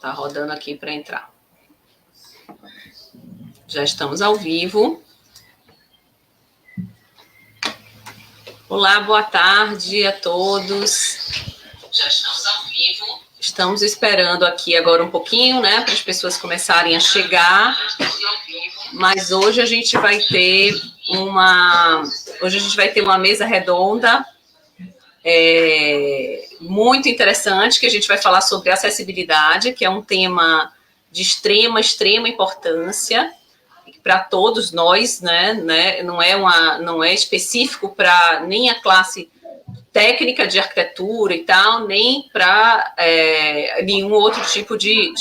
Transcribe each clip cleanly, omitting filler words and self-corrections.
Está rodando aqui para entrar. Já estamos ao vivo. Olá, boa tarde a todos. Já estamos ao vivo. Estamos esperando aqui agora um pouquinho, né, para as pessoas começarem a chegar. Mas hoje a gente vai ter uma mesa redonda muito interessante, que a gente vai falar sobre acessibilidade, que é um tema de extrema importância para todos nós, né? Não é específico para nem a classe técnica de arquitetura e tal, nem para nenhum outro tipo de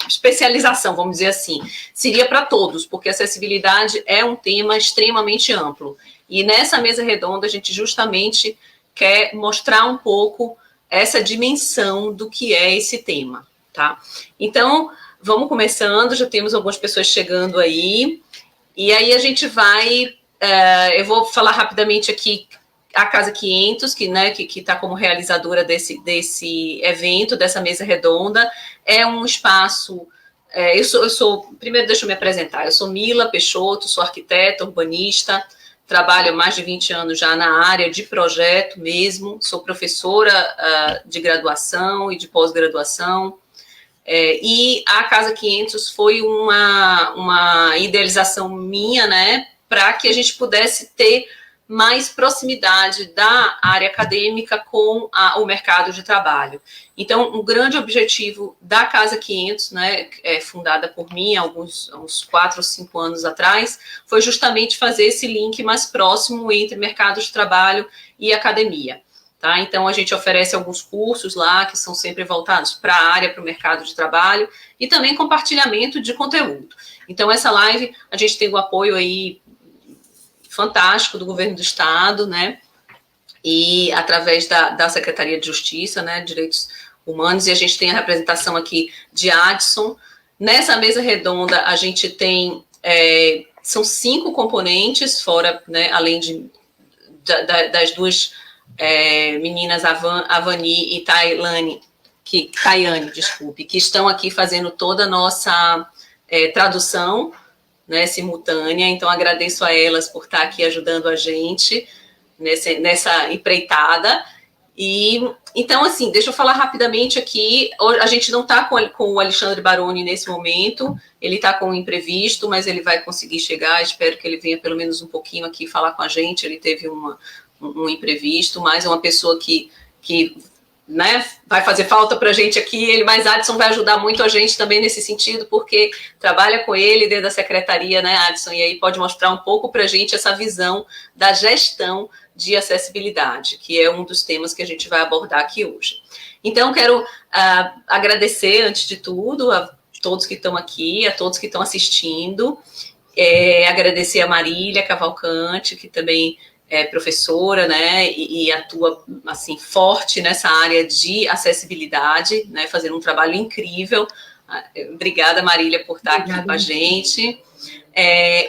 especialização, vamos dizer assim. Seria para todos, porque acessibilidade é um tema extremamente amplo. E nessa mesa redonda a gente justamente quer mostrar um pouco essa dimensão do que é esse tema, tá? Então, vamos começando, já temos algumas pessoas chegando aí, e aí a gente vai, eu vou falar rapidamente aqui a Casa 500, que está como realizadora desse evento, dessa mesa redonda. É um espaço, primeiro deixa eu me apresentar, eu sou Mila Peixoto, sou arquiteta, urbanista, trabalho há mais de 20 anos já na área de projeto mesmo, sou professora de graduação e de pós-graduação, e a Casa 500 foi uma idealização minha, né, para que a gente pudesse ter mais proximidade da área acadêmica com o mercado de trabalho. Então, um grande objetivo da Casa 500, né, fundada por mim há uns 4 ou 5 anos atrás, foi justamente fazer esse link mais próximo entre mercado de trabalho e academia. Tá? Então, a gente oferece alguns cursos lá que são sempre voltados para a área, para o mercado de trabalho, e também compartilhamento de conteúdo. Então, essa live, a gente tem o apoio aí fantástico do governo do estado, né, e através da Secretaria de Justiça, né, Direitos Humanos, e a gente tem a representação aqui de Adson. Nessa mesa redonda, a gente tem, são 5 componentes, fora, né, além das duas meninas, Avani e Tayane, que estão aqui fazendo toda a nossa tradução, né, simultânea. Então agradeço a elas por estar aqui ajudando a gente nessa empreitada. E então, assim, deixa eu falar rapidamente aqui, a gente não está com o Alexandre Baroni nesse momento, ele está com um imprevisto, mas ele vai conseguir chegar, espero que ele venha pelo menos um pouquinho aqui falar com a gente. Ele teve um imprevisto, mas é uma pessoa que né, vai fazer falta para a gente aqui, mas Adson vai ajudar muito a gente também nesse sentido, porque trabalha com ele dentro da secretaria, né, Adson, e aí pode mostrar um pouco para a gente essa visão da gestão de acessibilidade, que é um dos temas que a gente vai abordar aqui hoje. Então, quero agradecer, antes de tudo, a todos que estão aqui, a todos que estão assistindo, agradecer a Marília Cavalcante, que também é professora, né, e atua, assim, forte nessa área de acessibilidade, né, fazendo um trabalho incrível. Obrigada, Marília, por estar aqui com a gente.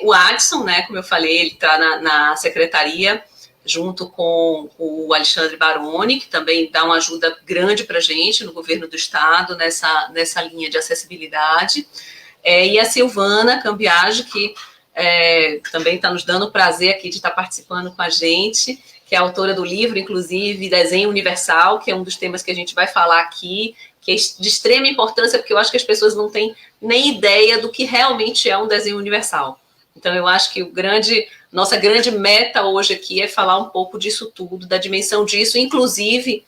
O Adson, né, como eu falei, ele está na secretaria, junto com o Alexandre Baroni, que também dá uma ajuda grande para a gente no governo do estado, nessa linha de acessibilidade. E a Silvana Cambiage, que também está nos dando o prazer aqui de estar participando com a gente, que é autora do livro, inclusive, Desenho Universal, que é um dos temas que a gente vai falar aqui, que é de extrema importância, porque eu acho que as pessoas não têm nem ideia do que realmente é um desenho universal. Então, eu acho que nossa grande meta hoje aqui é falar um pouco disso tudo, da dimensão disso, inclusive,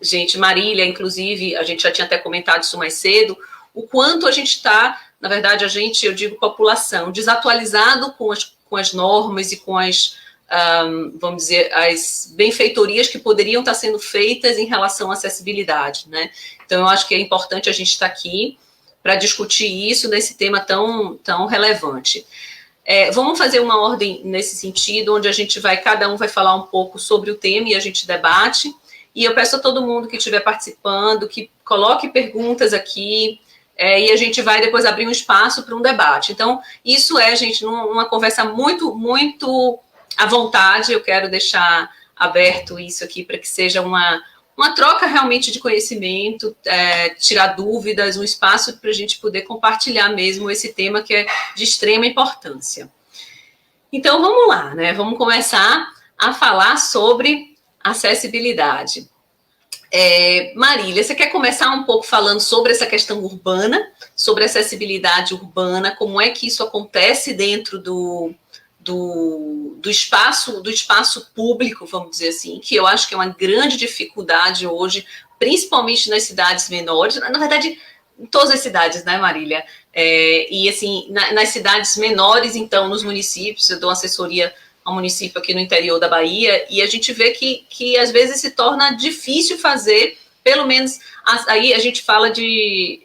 gente, Marília, inclusive, a gente já tinha até comentado isso mais cedo, o quanto a gente está, na verdade, eu digo população, desatualizado com as normas e com vamos dizer, as benfeitorias que poderiam estar sendo feitas em relação à acessibilidade, né? Então, eu acho que é importante a gente estar aqui para discutir isso nesse tema tão relevante. Vamos fazer uma ordem nesse sentido, onde cada um vai falar um pouco sobre o tema e a gente debate, e eu peço a todo mundo que estiver participando que coloque perguntas aqui, e a gente vai depois abrir um espaço para um debate. Então, isso gente, uma conversa muito, muito à vontade. Eu quero deixar aberto isso aqui para que seja uma troca realmente de conhecimento, tirar dúvidas, um espaço para a gente poder compartilhar mesmo esse tema que é de extrema importância. Então, vamos lá, né? Vamos começar a falar sobre acessibilidade. Marília, você quer começar um pouco falando sobre essa questão urbana, sobre acessibilidade urbana, como é que isso acontece dentro do espaço público, vamos dizer assim, que eu acho que é uma grande dificuldade hoje, principalmente nas cidades menores, na verdade, em todas as cidades, né, Marília? E assim, nas cidades menores, então, nos municípios, eu dou assessoria ao município aqui no interior da Bahia, e a gente vê que às vezes se torna difícil fazer, pelo menos, aí a gente fala de...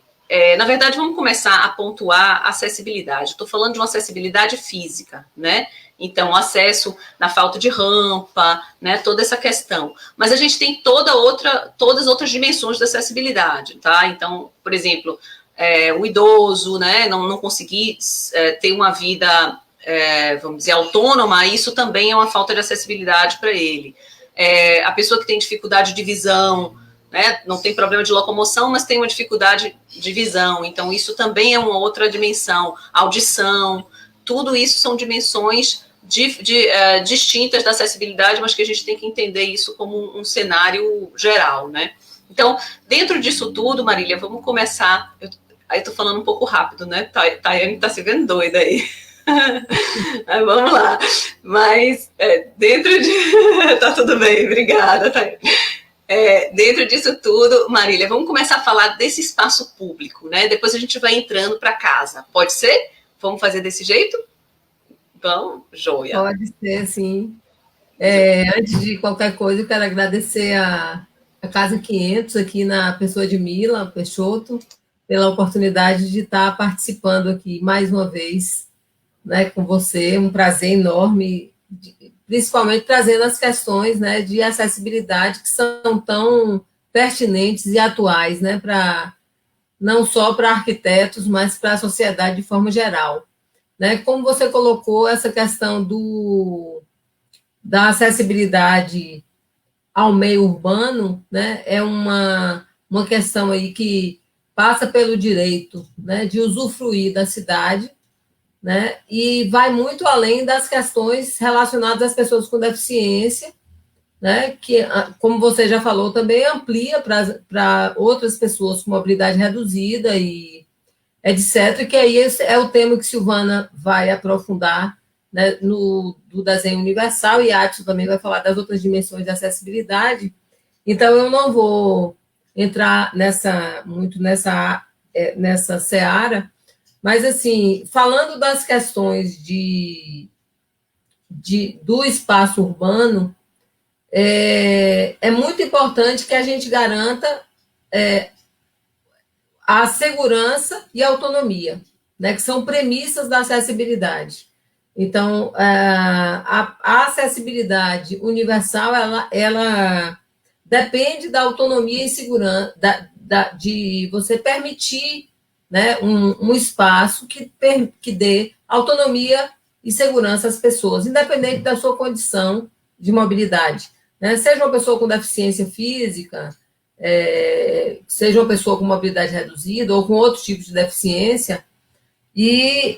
na verdade, vamos começar a pontuar a acessibilidade. Estou falando de uma acessibilidade física, né? Então, acesso na falta de rampa, né? Toda essa questão. Mas a gente tem todas as outras dimensões da acessibilidade, tá? Então, por exemplo, o idoso, né? Não conseguir ter uma vida, vamos dizer, autônoma, isso também é uma falta de acessibilidade para ele. A pessoa que tem dificuldade de visão, né, não tem problema de locomoção, mas tem uma dificuldade de visão, então isso também é uma outra dimensão, audição, tudo isso são dimensões distintas da acessibilidade, mas que a gente tem que entender isso como um cenário geral, né? Então, dentro disso tudo, Marília, vamos começar, aí estou falando um pouco rápido, né, Tayane está se vendo doida aí. Vamos lá, mas dentro de... tá tudo bem, obrigada, Tayane. Dentro disso tudo, Marília, vamos começar a falar desse espaço público, né? Depois a gente vai entrando para casa. Pode ser? Vamos fazer desse jeito? Vamos, joia. Pode ser, sim. Antes de qualquer coisa, eu quero agradecer a Casa 500 aqui na pessoa de Mila Peixoto pela oportunidade de estar participando aqui mais uma vez, né, com você. Um prazer enorme, principalmente trazendo as questões, né, de acessibilidade que são tão pertinentes e atuais, né, não só para arquitetos, mas para a sociedade de forma geral. Né? Como você colocou, essa questão da acessibilidade ao meio urbano, né, é uma questão aí que passa pelo direito, né, de usufruir da cidade, né, e vai muito além das questões relacionadas às pessoas com deficiência, né, que, como você já falou, também amplia para outras pessoas com mobilidade reduzida e etc., que aí é o tema que Silvana vai aprofundar, né, do desenho universal, e a Atio também vai falar das outras dimensões de acessibilidade. Então, eu não vou entrar muito nessa seara, mas, assim, falando das questões do espaço urbano, é muito importante que a gente garanta a segurança e a autonomia, né, que são premissas da acessibilidade. Então, a acessibilidade universal, ela depende da autonomia e segurança, de você permitir, né, um espaço que dê autonomia e segurança às pessoas, independente da sua condição de mobilidade. Né? Seja uma pessoa com deficiência física, seja uma pessoa com mobilidade reduzida ou com outros tipos de deficiência, e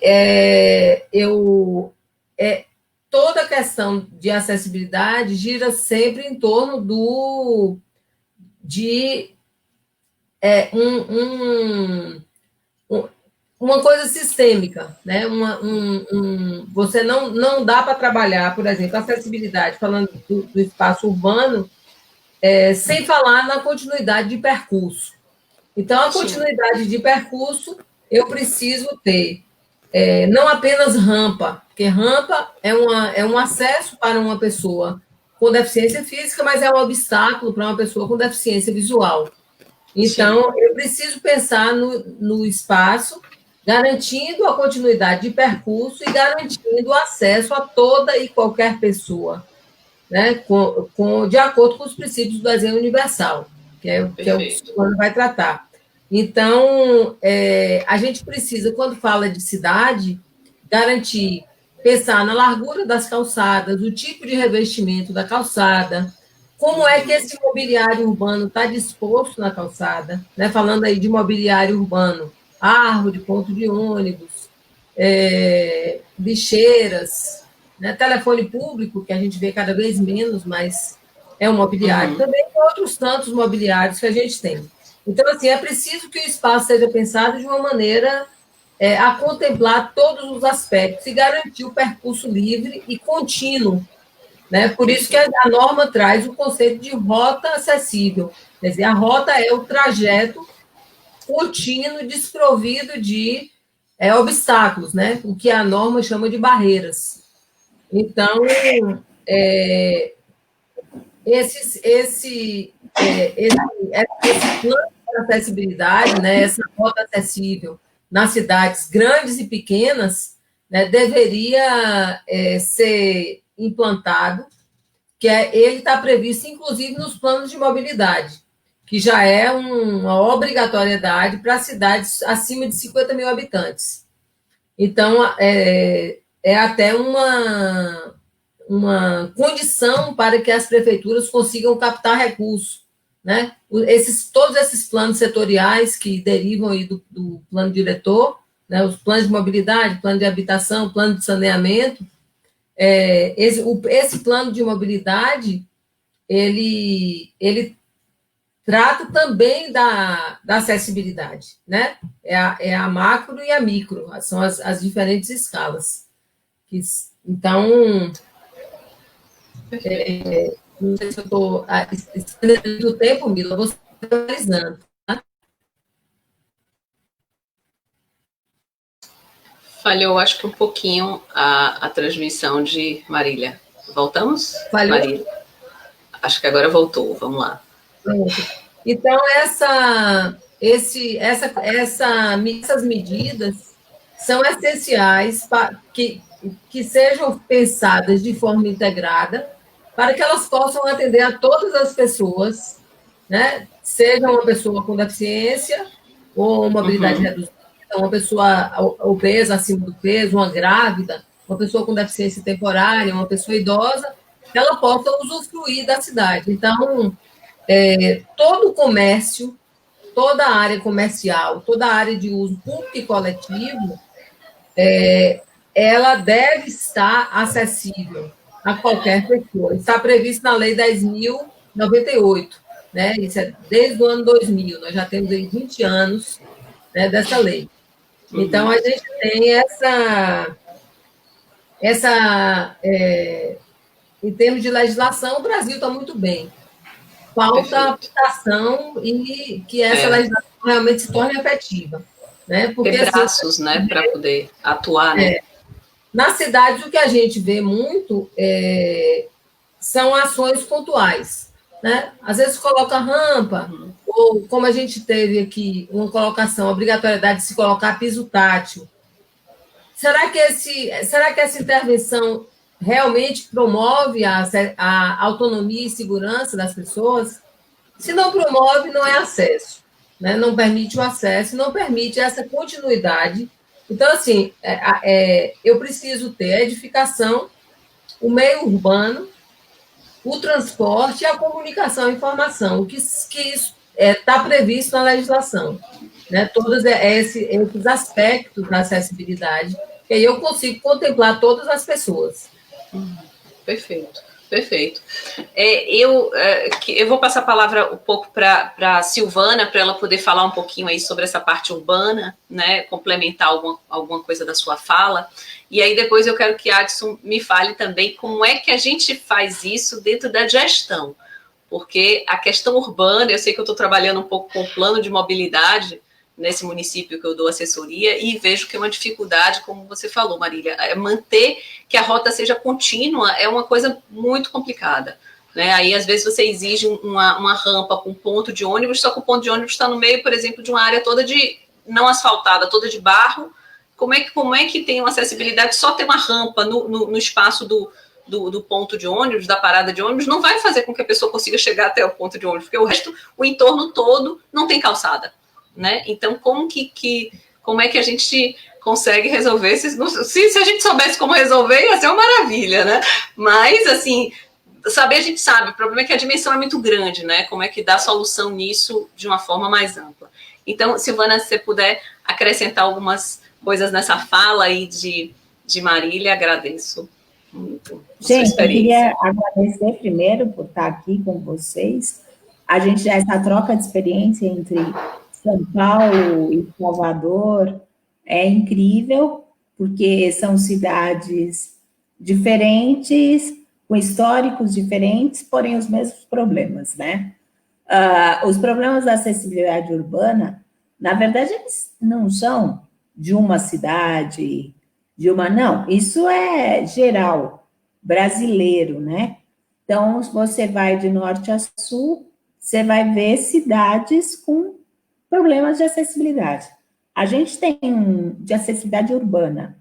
toda a questão de acessibilidade gira sempre em torno de uma coisa sistêmica, né? Você não dá para trabalhar, por exemplo, acessibilidade, falando do espaço urbano, sem falar na continuidade de percurso. Então, a continuidade de percurso, eu preciso ter não apenas rampa, porque rampa é um acesso para uma pessoa com deficiência física, mas é um obstáculo para uma pessoa com deficiência visual. Então, eu preciso pensar no espaço, garantindo a continuidade de percurso e garantindo o acesso a toda e qualquer pessoa, né, de acordo com os princípios do desenho universal, que é o que o Silvano vai tratar. Então, a gente precisa, quando fala de cidade, pensar na largura das calçadas, o tipo de revestimento da calçada, como é que esse mobiliário urbano está disposto na calçada, né? Falando aí de mobiliário urbano, árvore, ponto de ônibus, lixeiras, né? Telefone público, que a gente vê cada vez menos, mas é um mobiliário. Também tem outros tantos mobiliários que a gente tem. Então, assim, é preciso que o espaço seja pensado de uma maneira a contemplar todos os aspectos e garantir o percurso livre e contínuo, né? Por isso que a norma traz o conceito de rota acessível. Quer dizer, a rota é o trajeto contínuo, desprovido de obstáculos, né? O que a norma chama de barreiras. Então, esse plano de acessibilidade, né? Essa rota acessível nas cidades grandes e pequenas, né? Deveria ser implantado, que ele está previsto, inclusive, nos planos de mobilidade, que já é uma obrigatoriedade para cidades acima de 50 mil habitantes. Então, é até uma condição para que as prefeituras consigam captar recursos, né? Todos esses planos setoriais que derivam aí do plano diretor, né? Os planos de mobilidade, plano de habitação, plano de saneamento, esse plano de mobilidade, ele trata também da acessibilidade, né? É a macro e a micro, são as diferentes escalas. Então, não sei se eu estou estendendo o tempo, Mila, eu vou finalizando. Tá? Falhou, acho que um pouquinho a transmissão de Marília. Voltamos? Falhou? Marília. Acho que agora voltou, vamos lá. Então, essas medidas são essenciais para que sejam pensadas de forma integrada, para que elas possam atender a todas as pessoas, né? Seja uma pessoa com deficiência ou mobilidade reduzida, uma pessoa obesa, acima do peso, uma grávida, uma pessoa com deficiência temporária, uma pessoa idosa, que ela possa usufruir da cidade. Então, todo o comércio, toda a área comercial, toda a área de uso público e coletivo, ela deve estar acessível a qualquer pessoa. Está previsto na Lei 10.098, né? Isso é desde o ano 2000, nós já temos aí 20 anos, né, dessa lei. Então, a gente tem em termos de legislação, o Brasil está muito bem. Falta a aplicação e que essa legislação realmente se torne efetiva. Né? Porque, ter braços, assim, né, para poder atuar, né? Nas cidades, o que a gente vê muito são ações pontuais. Né? Às vezes coloca rampa, ou como a gente teve aqui, uma colocação, a obrigatoriedade de se colocar piso tátil. Será que essa intervenção realmente promove a autonomia e segurança das pessoas? Se não promove, não é acesso, né? Não permite o acesso, não permite essa continuidade. Então, assim, eu preciso ter a edificação, o meio urbano, o transporte e a comunicação e informação, o que isso está previsto na legislação. Né? Todos esses aspectos da acessibilidade, que aí eu consigo contemplar todas as pessoas. Perfeito, perfeito. Eu vou passar a palavra um pouco para a Silvana, para ela poder falar um pouquinho aí sobre essa parte urbana, né, complementar alguma coisa da sua fala, e aí depois eu quero que Adson me fale também como é que a gente faz isso dentro da gestão, porque a questão urbana, eu sei que eu estou trabalhando um pouco com o plano de mobilidade, nesse município que eu dou assessoria, e vejo que é uma dificuldade, como você falou, Marília, manter que a rota seja contínua é uma coisa muito complicada. Né? Aí, às vezes, você exige uma rampa com ponto de ônibus, só que o ponto de ônibus está no meio, por exemplo, de uma área toda não asfaltada, toda de barro. Como é que tem uma acessibilidade? Só ter uma rampa no espaço do ponto de ônibus, da parada de ônibus, não vai fazer com que a pessoa consiga chegar até o ponto de ônibus, porque o resto, o entorno todo, não tem calçada. Né? Então, como é que a gente consegue resolver? Se a gente soubesse como resolver, ia ser uma maravilha, né? Mas, assim, saber a gente sabe, o problema é que a dimensão é muito grande, né? Como é que dá solução nisso de uma forma mais ampla. Então, Silvana, se você puder acrescentar algumas coisas nessa fala aí de Marília, agradeço muito a sua Gente, eu experiência. queria agradecer primeiro por estar aqui com vocês. A gente já essa troca de experiência entre São Paulo e Salvador é incrível, porque são cidades diferentes, com históricos diferentes, porém os mesmos problemas, né? Os problemas da acessibilidade urbana, na verdade, eles não são de uma cidade, não, isso é geral, brasileiro, né? Então, se você vai de norte a sul, você vai ver cidades com problemas de acessibilidade. A gente tem de acessibilidade urbana.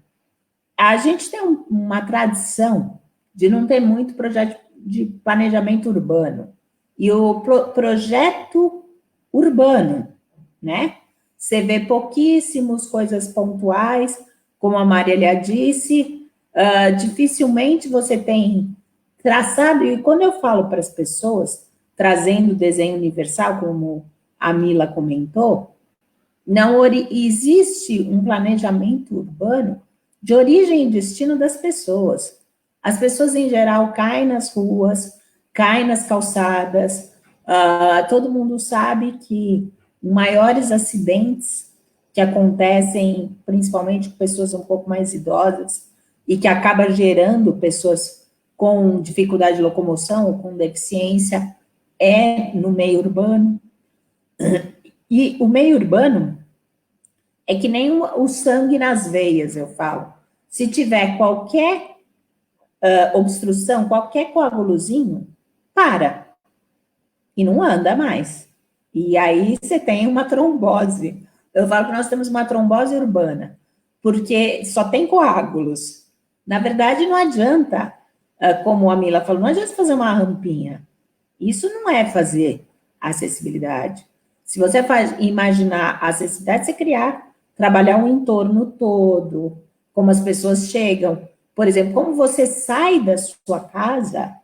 A gente tem uma tradição de não ter muito projeto de planejamento urbano. E o projeto urbano, né? Você vê pouquíssimos coisas pontuais, como a Marília disse, dificilmente você tem traçado, e quando eu falo para as pessoas, trazendo o desenho universal, como a Mila comentou, não existe um planejamento urbano de origem e destino das pessoas. As pessoas, em geral, caem nas ruas, caem nas calçadas, todo mundo sabe que maiores acidentes que acontecem, principalmente com pessoas um pouco mais idosas, e que acaba gerando pessoas com dificuldade de locomoção ou com deficiência, é no meio urbano. E o meio urbano é que nem o sangue nas veias, eu falo. Se tiver qualquer obstrução, qualquer coágulozinho, para. E não anda mais. E aí você tem uma trombose. Eu falo que nós temos uma trombose urbana, porque só tem coágulos. Na verdade, não adianta, como a Mila falou, não adianta fazer uma rampinha. Isso não é fazer acessibilidade. Se você imaginar a acessibilidade, você trabalhar um entorno todo, como as pessoas chegam. Por exemplo, como você sai da sua casa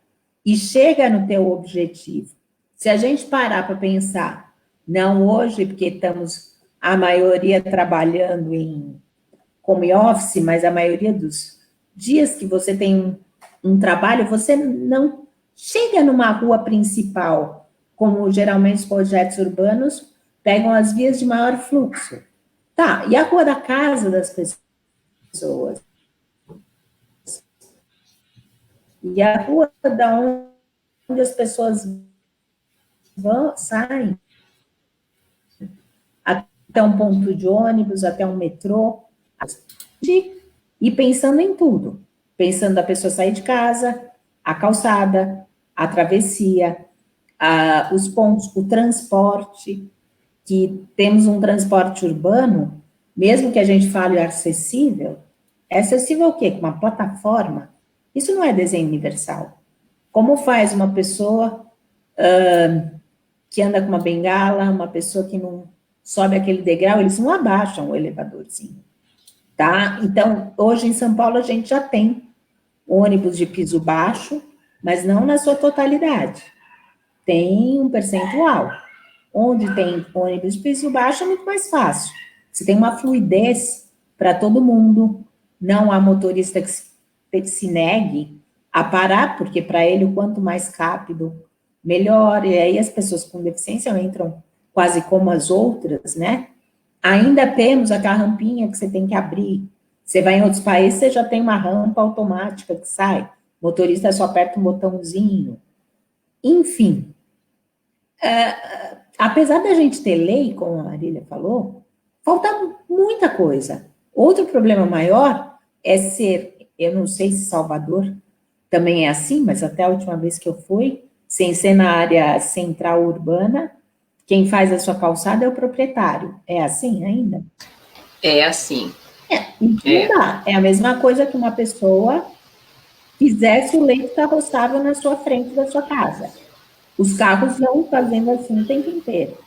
e chega no teu objetivo. Se a gente parar para pensar, não hoje, porque estamos a maioria trabalhando em home office, mas a maioria dos dias que você tem um trabalho, você não chega numa rua principal, como geralmente os projetos urbanos pegam as vias de maior fluxo. Tá, e a rua da casa das pessoas? E a rua da onde as pessoas saem? Até um ponto de ônibus, até um metrô. E pensando em tudo. Pensando da pessoa sair de casa, a calçada, a travessia, os pontos, o transporte, que temos um transporte urbano, mesmo que a gente fale é acessível o quê? Com uma plataforma? Isso não é desenho universal. Como faz uma pessoa que anda com uma bengala, uma pessoa que não sobe aquele degrau, eles não abaixam o elevadorzinho, tá? Então, hoje em São Paulo a gente já tem ônibus de piso baixo, mas não na sua totalidade. Tem um percentual. Onde tem ônibus de piso baixo é muito mais fácil. Você tem uma fluidez para todo mundo, não há motorista que se negue a parar, porque para ele o quanto mais rápido, melhor, e aí as pessoas com deficiência entram quase como as outras, né? Ainda temos aquela rampinha que você tem que abrir. Você vai em outros países, você já tem uma rampa automática que sai. O motorista só aperta um botãozinho. Enfim, apesar da gente ter lei, como a Marília falou, falta muita coisa. Outro problema maior é eu não sei se Salvador também é assim, mas até a última vez que eu fui, sem ser na área central urbana, quem faz a sua calçada é o proprietário. É assim ainda? É assim. Não dá. É a mesma coisa que uma pessoa fizesse o leito carroçável na sua frente da sua casa. Os carros vão fazendo assim o tempo inteiro.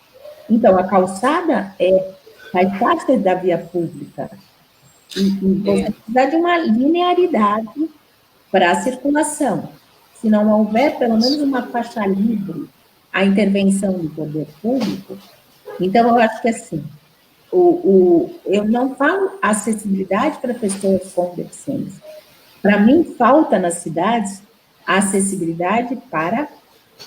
Então, a calçada faz parte da via pública. E você precisa de uma linearidade para a circulação. se não houver pelo menos uma faixa livre à intervenção do poder público, então eu acho que assim, eu não falo acessibilidade para pessoas com deficiência. Para mim, falta nas cidades a acessibilidade para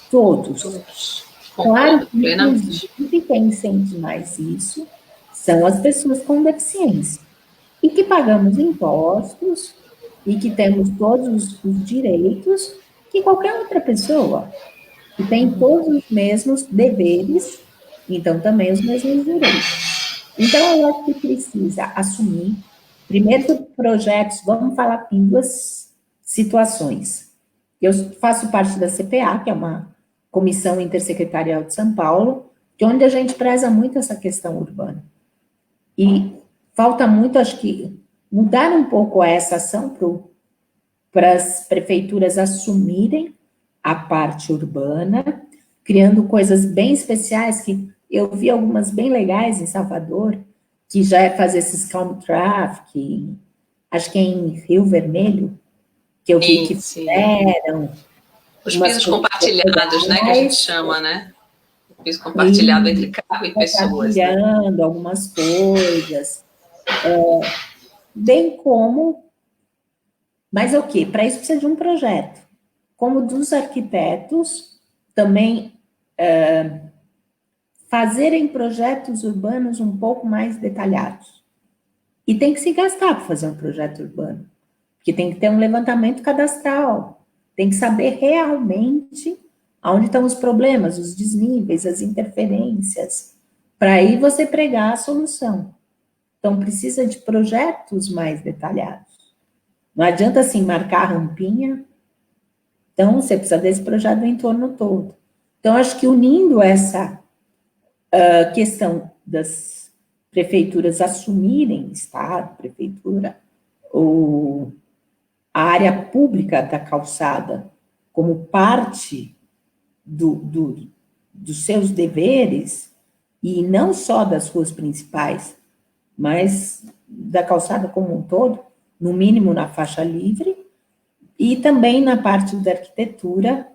todos. Claro que, inclusive, quem sente mais isso são as pessoas com deficiência. E que pagamos impostos e que temos todos os direitos que qualquer outra pessoa, que tem todos os mesmos deveres, então também os mesmos direitos. Então, eu acho que precisa assumir, primeiro, projetos, vamos falar em duas situações. Eu faço parte da CPA, que é uma Comissão Intersecretarial de São Paulo, de onde a gente preza muito essa questão urbana. E falta muito, acho que, mudar um pouco essa ação para as prefeituras assumirem a parte urbana, criando coisas bem especiais, que eu vi algumas bem legais em Salvador, que já é fazer esses calm traffic, acho que é em Rio Vermelho, que eu vi que fizeram. Os pisos compartilhados, né, que a gente chama, né? O piso compartilhado entre carro e pessoas. Compartilhando, né? Algumas coisas. Bem como... Mas o quê? Para isso precisa de um projeto. Como dos arquitetos, também fazerem projetos urbanos um pouco mais detalhados. E tem que se gastar para fazer um projeto urbano. Porque tem que ter um levantamento cadastral. Tem que saber realmente onde estão os problemas, os desníveis, as interferências, para aí você pregar a solução. Então, precisa de projetos mais detalhados. Não adianta, assim, marcar a rampinha. Então, você precisa desse projeto do entorno todo. Então, acho que unindo essa questão das prefeituras assumirem, Estado, prefeitura, ou a área pública da calçada como parte dos seus deveres, e não só das ruas principais, mas da calçada como um todo, no mínimo na faixa livre, e também na parte da arquitetura,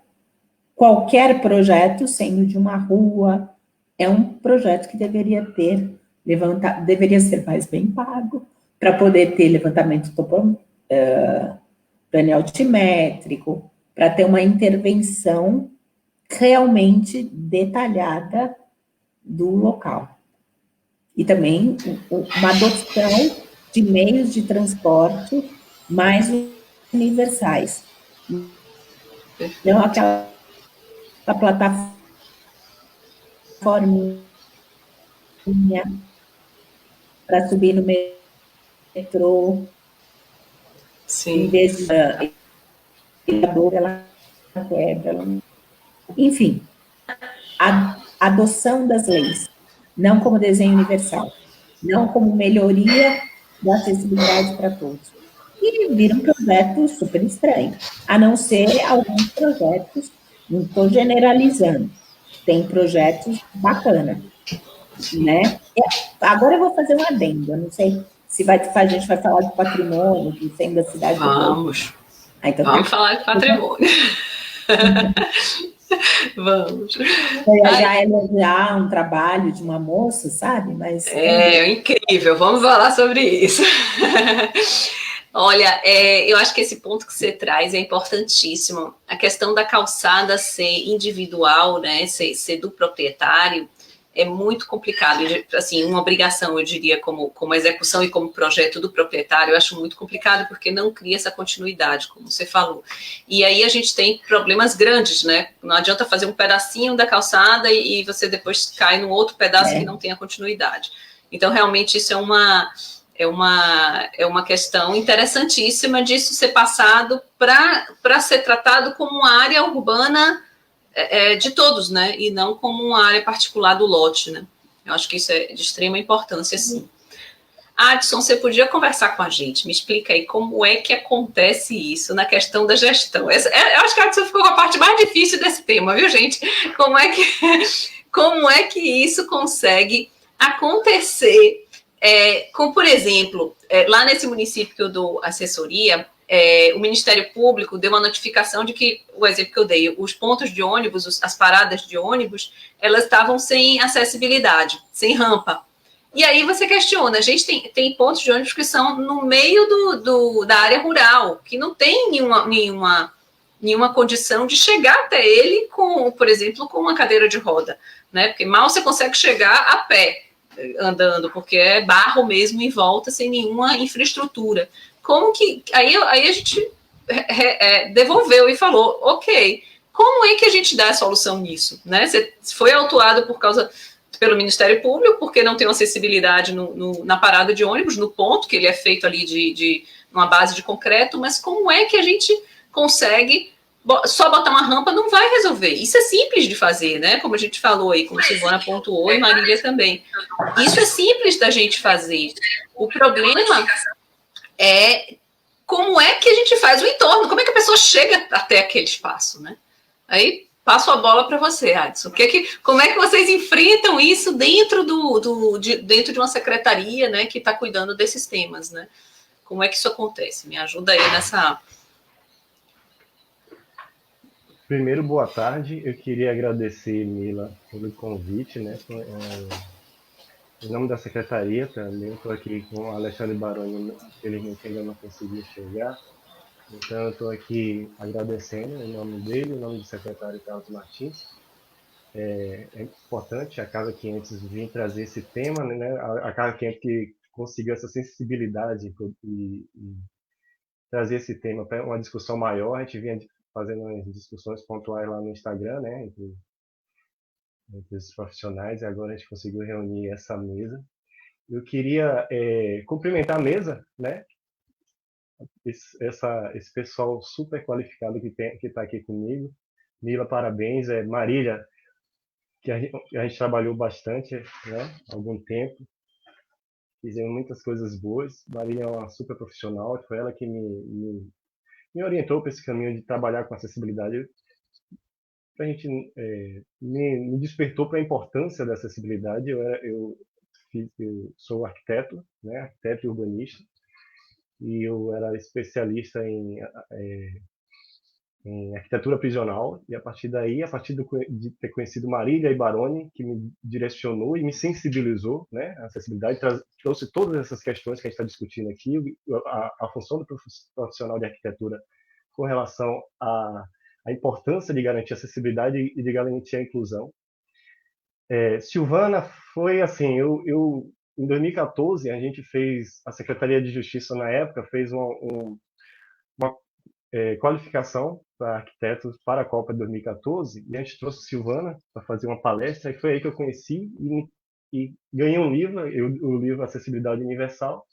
qualquer projeto, sendo de uma rua, é um projeto que deveria deveria ser mais bem pago, para poder ter levantamento plano altimétrico, para ter uma intervenção realmente detalhada do local. E também uma adoção de meios de transporte mais universais. Não aquela plataforma para subir no metrô. Sim. Em vez de ela quebra. Enfim, a adoção das leis, não como desenho universal, não como melhoria da acessibilidade para todos. E vira um projeto super estranho, a não ser alguns projetos, não estou generalizando, tem projetos bacanas, né? Agora eu vou fazer um adendo, eu não sei se a gente vai falar de patrimônio, de sendo da cidade. Vamos. Então, vamos falar de patrimônio. Vamos. Já elogiar um trabalho de uma moça, sabe? Mas incrível. Vamos falar sobre isso. Olha, eu acho que esse ponto que você traz é importantíssimo. A questão da calçada ser individual, né? Ser do proprietário. É muito complicado, assim, uma obrigação, eu diria, como execução e como projeto do proprietário, eu acho muito complicado, porque não cria essa continuidade, como você falou. E aí a gente tem problemas grandes, né? Não adianta fazer um pedacinho da calçada e você depois cai num outro pedaço que não tem a continuidade. Então, realmente, isso é uma questão interessantíssima disso ser passado para ser tratado como uma área urbana de todos, né? E não como uma área particular do lote, né? Eu acho que isso é de extrema importância, sim. Adson, você podia conversar com a gente? Me explica aí como é que acontece isso na questão da gestão. Eu acho que a Adson ficou com a parte mais difícil desse tema, viu, gente? Como é que isso consegue acontecer? Como, por exemplo, lá nesse município que eu dou assessoria, o Ministério Público deu uma notificação de que, o exemplo que eu dei, os pontos de ônibus, as paradas de ônibus, elas estavam sem acessibilidade, sem rampa. E aí você questiona, a gente tem pontos de ônibus que são no meio da área rural, que não tem nenhuma condição de chegar até ele, por exemplo, com uma cadeira de roda, né? Porque mal você consegue chegar a pé, andando, porque é barro mesmo em volta, sem nenhuma infraestrutura. Como que... Aí a gente devolveu e falou, ok, como é que a gente dá a solução nisso? Né? Você foi autuado pelo Ministério Público, porque não tem acessibilidade na parada de ônibus, no ponto, que ele é feito ali de uma base de concreto, mas como é que a gente consegue... Só botar uma rampa não vai resolver. Isso é simples de fazer, né? Como a gente falou aí, como Silvana pontuou e Marília também. Isso é simples da gente fazer. O problema é como é que a gente faz o entorno, como é que a pessoa chega até aquele espaço, né? Aí passo a bola para você, Adson. Como é que vocês enfrentam isso dentro dentro de uma secretaria, né, que está cuidando desses temas, né? Como é que isso acontece? Me ajuda aí nessa... Primeiro, boa tarde. Eu queria agradecer, Mila, pelo convite, né? Em nome da secretaria também, estou aqui com o Alexandre Baroni, infelizmente ainda não conseguiu chegar. Então, eu estou aqui agradecendo em nome dele, em nome do secretário Carlos Martins. É importante a Casa 500 vir trazer esse tema, né? A Casa 500 que conseguiu essa sensibilidade e trazer esse tema para uma discussão maior. A gente vinha fazendo umas discussões pontuais lá no Instagram, né? Entre os profissionais, e agora a gente conseguiu reunir essa mesa. Eu queria cumprimentar a mesa, né? Esse pessoal super qualificado que está aqui comigo. Mila, parabéns. Marília, que a gente trabalhou bastante, né? Há algum tempo. Fizemos muitas coisas boas. Marília é uma super profissional. Foi ela que me orientou para esse caminho de trabalhar com acessibilidade. A gente me despertou para a importância da acessibilidade. Eu sou arquiteto, né? Arquiteto e urbanista. E eu era especialista em arquitetura prisional, e a partir daí, de ter conhecido Marília e Baroni, que me direcionou e me sensibilizou, né, a acessibilidade, trouxe todas essas questões que a gente está discutindo aqui, a função do profissional de arquitetura com relação à importância de garantir a acessibilidade e de garantir a inclusão. Silvana, foi assim, em 2014, a gente fez, a Secretaria de Justiça na época fez uma qualificação para arquitetos para a Copa de 2014, e a gente trouxe Silvana para fazer uma palestra, e foi aí que eu conheci e ganhei um livro, o livro Acessibilidade Universal,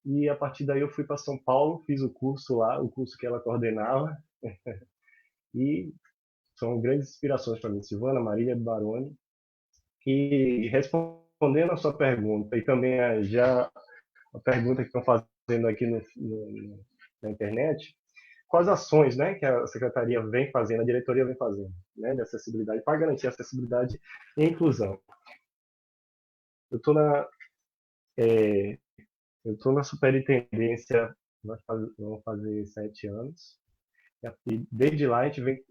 e a partir daí eu fui para São Paulo, fiz o curso lá, o curso que ela coordenava, e são grandes inspirações para mim, Silvana, Marília Baroni. E respondendo a sua pergunta, e também já a pergunta que estão fazendo aqui na internet, quais ações, né, que a Secretaria vem fazendo, a diretoria vem fazendo, né, de acessibilidade, para garantir acessibilidade e inclusão. Eu estou na superintendência, vamos fazer 7 anos, e desde lá a gente vem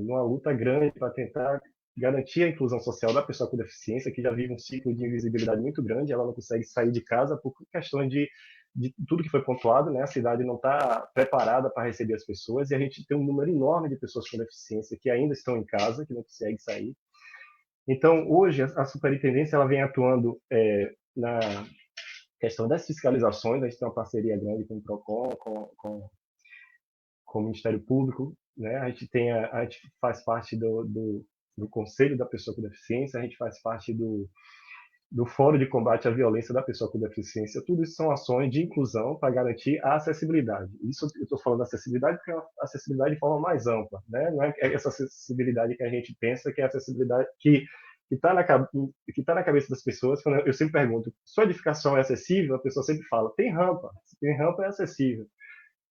numa luta grande para tentar garantir a inclusão social da pessoa com deficiência, que já vive um ciclo de invisibilidade muito grande, ela não consegue sair de casa por questões de tudo que foi pontuado, né? A cidade não está preparada para receber as pessoas, e a gente tem um número enorme de pessoas com deficiência que ainda estão em casa, que não conseguem sair. Então, hoje, a superintendência ela vem atuando na questão das fiscalizações. A gente tem uma parceria grande com o PROCON, com o Ministério Público, né? A gente faz parte do Conselho da Pessoa com Deficiência, a gente faz parte do Fórum de Combate à Violência da Pessoa com Deficiência. Tudo isso são ações de inclusão para garantir a acessibilidade. Isso eu estou falando da acessibilidade porque é uma acessibilidade de forma mais ampla, né? Não é essa acessibilidade que a gente pensa que é a acessibilidade que está na cabeça das pessoas. Quando eu sempre pergunto, sua edificação é acessível? A pessoa sempre fala, tem rampa. Se tem rampa, é acessível.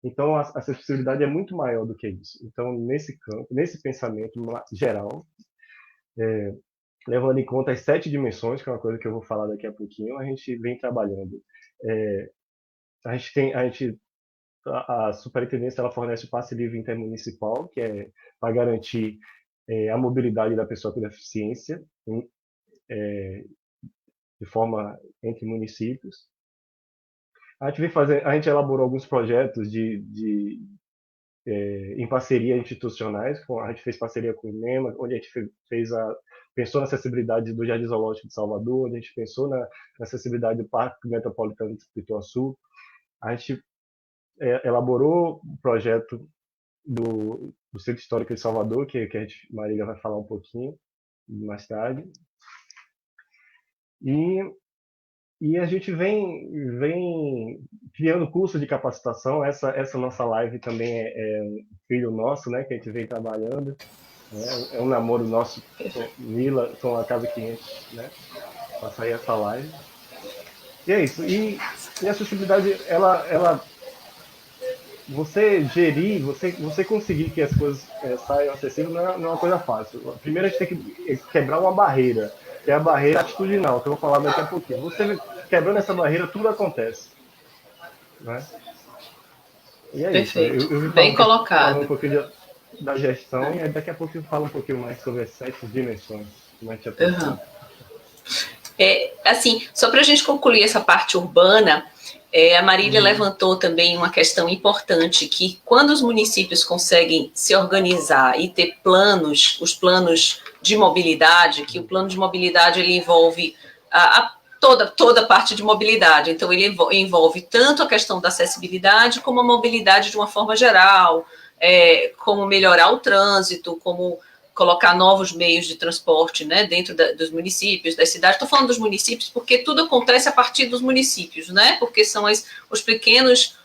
Então, a acessibilidade é muito maior do que isso. Então, nesse campo, nesse pensamento geral, levando em conta as 7 dimensões, que é uma coisa que eu vou falar daqui a pouquinho, a gente vem trabalhando. A gente a superintendência ela fornece o passe livre intermunicipal, que é para garantir a mobilidade da pessoa com deficiência de forma entre municípios. A gente elaborou alguns projetos em parceria institucionais, a gente fez parceria com o INEMA, onde a gente pensou na acessibilidade do Jardim Zoológico de Salvador, onde a gente pensou na acessibilidade do Parque Metropolitano de Pituaçu. A gente elaborou um projeto do Centro Histórico de Salvador, que a Marília vai falar um pouquinho mais tarde. E a gente vem criando curso de capacitação. Essa nossa live também é um filho nosso, né, que a gente vem trabalhando. É um namoro nosso, Mila, com a Casa 500, né, para sair essa live. E é isso. E a acessibilidade, você gerir, você conseguir que as coisas saiam acessíveis não é uma coisa fácil. Primeiro a gente tem que quebrar uma barreira, que é a barreira atitudinal, que eu vou falar daqui a pouquinho. Você quebrando essa barreira, tudo acontece. Né? E é Perfeito. Isso. Eu Bem colocado. Falar um pouquinho da gestão, e daqui a pouco eu falo um pouquinho mais sobre as 7 dimensões. Assim, só para a gente concluir essa parte urbana, a Marília levantou também uma questão importante, que quando os municípios conseguem se organizar e ter planos, os planos de mobilidade, que o plano de mobilidade ele envolve toda a parte de mobilidade, então ele envolve tanto a questão da acessibilidade como a mobilidade de uma forma geral, como melhorar o trânsito, como colocar novos meios de transporte, né, dentro dos municípios, das cidades. Estou falando dos municípios porque tudo acontece a partir dos municípios, né, porque são os pequenos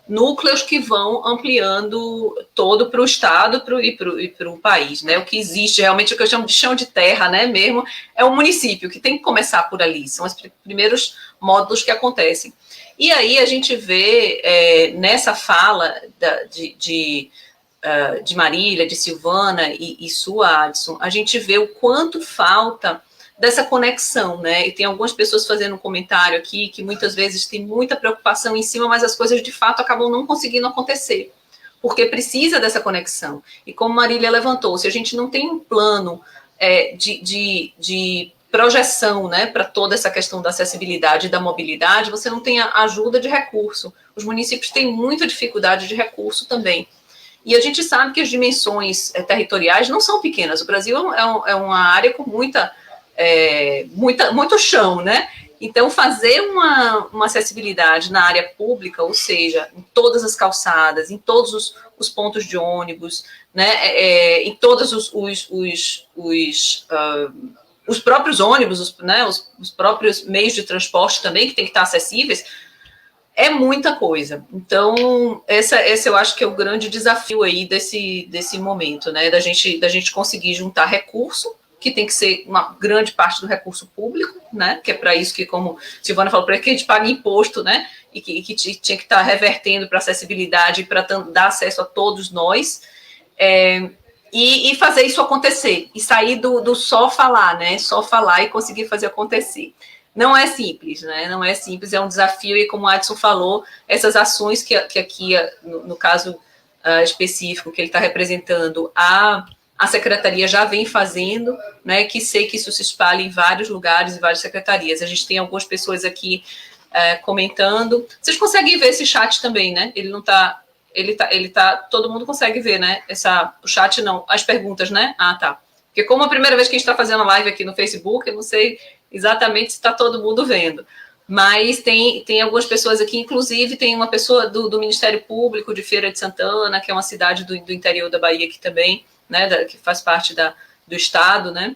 núcleos que vão ampliando todo para o Estado e para o país, né, o que existe realmente, o que eu chamo de chão de terra, né, mesmo, é o município, que tem que começar por ali, são os primeiros módulos que acontecem. E aí a gente vê nessa fala de Marília, de Silvana e sua, Adson, a gente vê o quanto falta dessa conexão, né? E tem algumas pessoas fazendo um comentário aqui que muitas vezes tem muita preocupação em cima, mas as coisas de fato acabam não conseguindo acontecer, porque precisa dessa conexão. E como Marília levantou, se a gente não tem um plano de projeção, né, para toda essa questão da acessibilidade e da mobilidade, você não tem a ajuda de recurso. Os municípios têm muita dificuldade de recurso também. E a gente sabe que as dimensões territoriais não são pequenas. O Brasil é uma área com muito chão, né? Então, fazer uma acessibilidade na área pública, ou seja, em todas as calçadas, em todos os pontos de ônibus, né? Em todos os próprios ônibus, né? Os próprios meios de transporte também, que tem que estar acessíveis, é muita coisa. Então, esse eu acho que é o grande desafio aí desse momento, né? Da gente conseguir juntar recurso, que tem que ser uma grande parte do recurso público, né? Que é para isso que, como Silvana falou, para que a gente pague imposto, né? E que tinha que estar revertendo para acessibilidade, para dar acesso a todos nós, e fazer isso acontecer, e sair do só falar, né? Só falar e conseguir fazer acontecer. Não é simples, né? Não é simples, é um desafio, e como o Adson falou, essas ações que aqui, no caso específico que ele está representando, a secretaria já vem fazendo, né? Que sei que isso se espalha em vários lugares, em várias secretarias. A gente tem algumas pessoas aqui comentando. Vocês conseguem ver esse chat também, né? Ele não está... Ele tá, todo mundo consegue ver, né? O chat não, as perguntas, né? Ah, tá. Porque como a primeira vez que a gente está fazendo a live aqui no Facebook, eu não sei exatamente se está todo mundo vendo. Mas tem algumas pessoas aqui, inclusive tem uma pessoa do Ministério Público de Feira de Santana, que é uma cidade do interior da Bahia aqui também, né? Que faz parte do estado, né?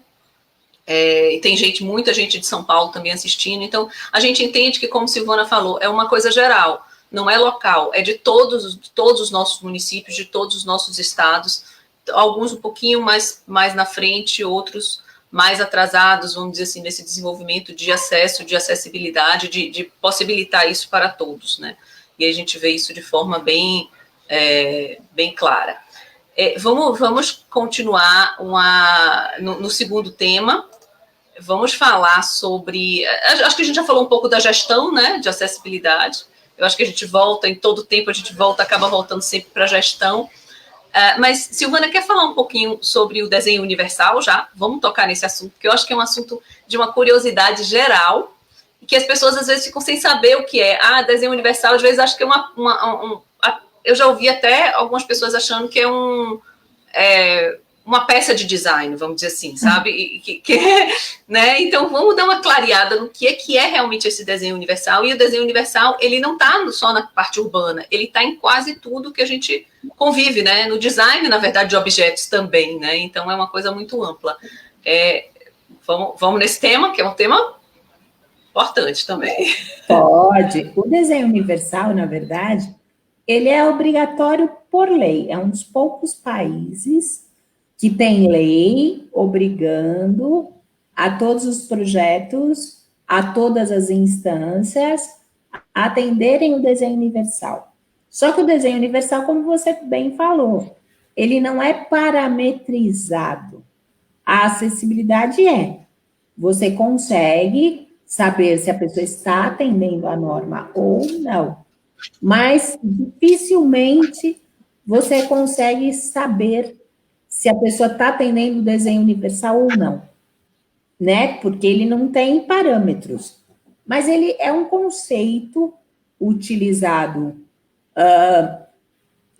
E tem muita gente de São Paulo também assistindo. Então, a gente entende que, como Silvana falou, é uma coisa geral. Não é local, é de todos os nossos municípios, de todos os nossos estados, alguns um pouquinho mais na frente, outros mais atrasados, vamos dizer assim, nesse desenvolvimento de acesso, de acessibilidade, de possibilitar isso para todos, né? E a gente vê isso de forma bem clara. Vamos continuar no segundo tema. Vamos falar sobre... Acho que a gente já falou um pouco da gestão, né, de acessibilidade. eu acho que a gente volta, em todo tempo a gente volta, acaba voltando sempre para a gestão. Mas, Silvana, quer falar um pouquinho sobre o desenho universal já? Vamos tocar nesse assunto, porque eu acho que é um assunto de uma curiosidade geral, e que as pessoas às vezes ficam sem saber o que é. Desenho universal, às vezes acho que é eu já ouvi até algumas pessoas achando que é uma peça de design, vamos dizer assim, sabe? Né? Então, vamos dar uma clareada no que é realmente esse desenho universal. E o desenho universal, ele não está só na parte urbana, ele está em quase tudo que a gente convive, né? No design, na verdade, de objetos também, né? Então, é uma coisa muito ampla. Vamos nesse tema, que é um tema importante também. Pode. O desenho universal, na verdade, ele é obrigatório por lei. É um dos poucos países que tem lei obrigando a todos os projetos, a todas as instâncias, a atenderem o desenho universal. Só que o desenho universal, como você bem falou, ele não é parametrizado. A acessibilidade é. Você consegue saber se a pessoa está atendendo a norma ou não. Mas dificilmente você consegue saber se a pessoa está atendendo o desenho universal ou não, né? Porque ele não tem parâmetros. Mas ele é um conceito utilizado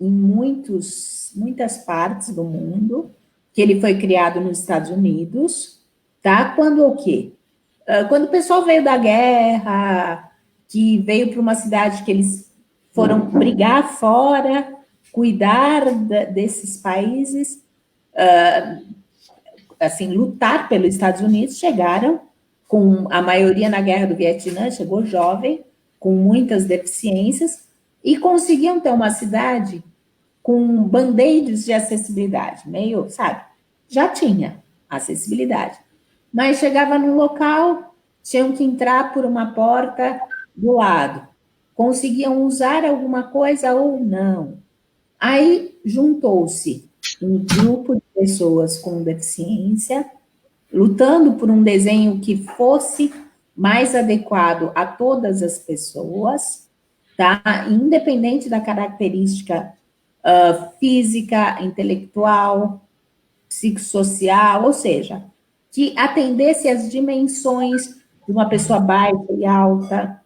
em muitas partes do mundo, que ele foi criado nos Estados Unidos, tá? Quando o quê? Quando o pessoal veio da guerra, que veio para uma cidade que eles foram brigar fora, cuidar desses países, assim, lutar pelos Estados Unidos, chegaram com a maioria na guerra do Vietnã, chegou jovem, com muitas deficiências, e conseguiam ter uma cidade com band-aids de acessibilidade, meio, sabe? Já tinha acessibilidade. Mas chegava no local, tinham que entrar por uma porta do lado. Conseguiam usar alguma coisa ou não. Aí juntou-se um grupo de pessoas com deficiência, lutando por um desenho que fosse mais adequado a todas as pessoas, tá? Independente da característica física, intelectual, psicossocial, ou seja, que atendesse às dimensões de uma pessoa baixa e alta,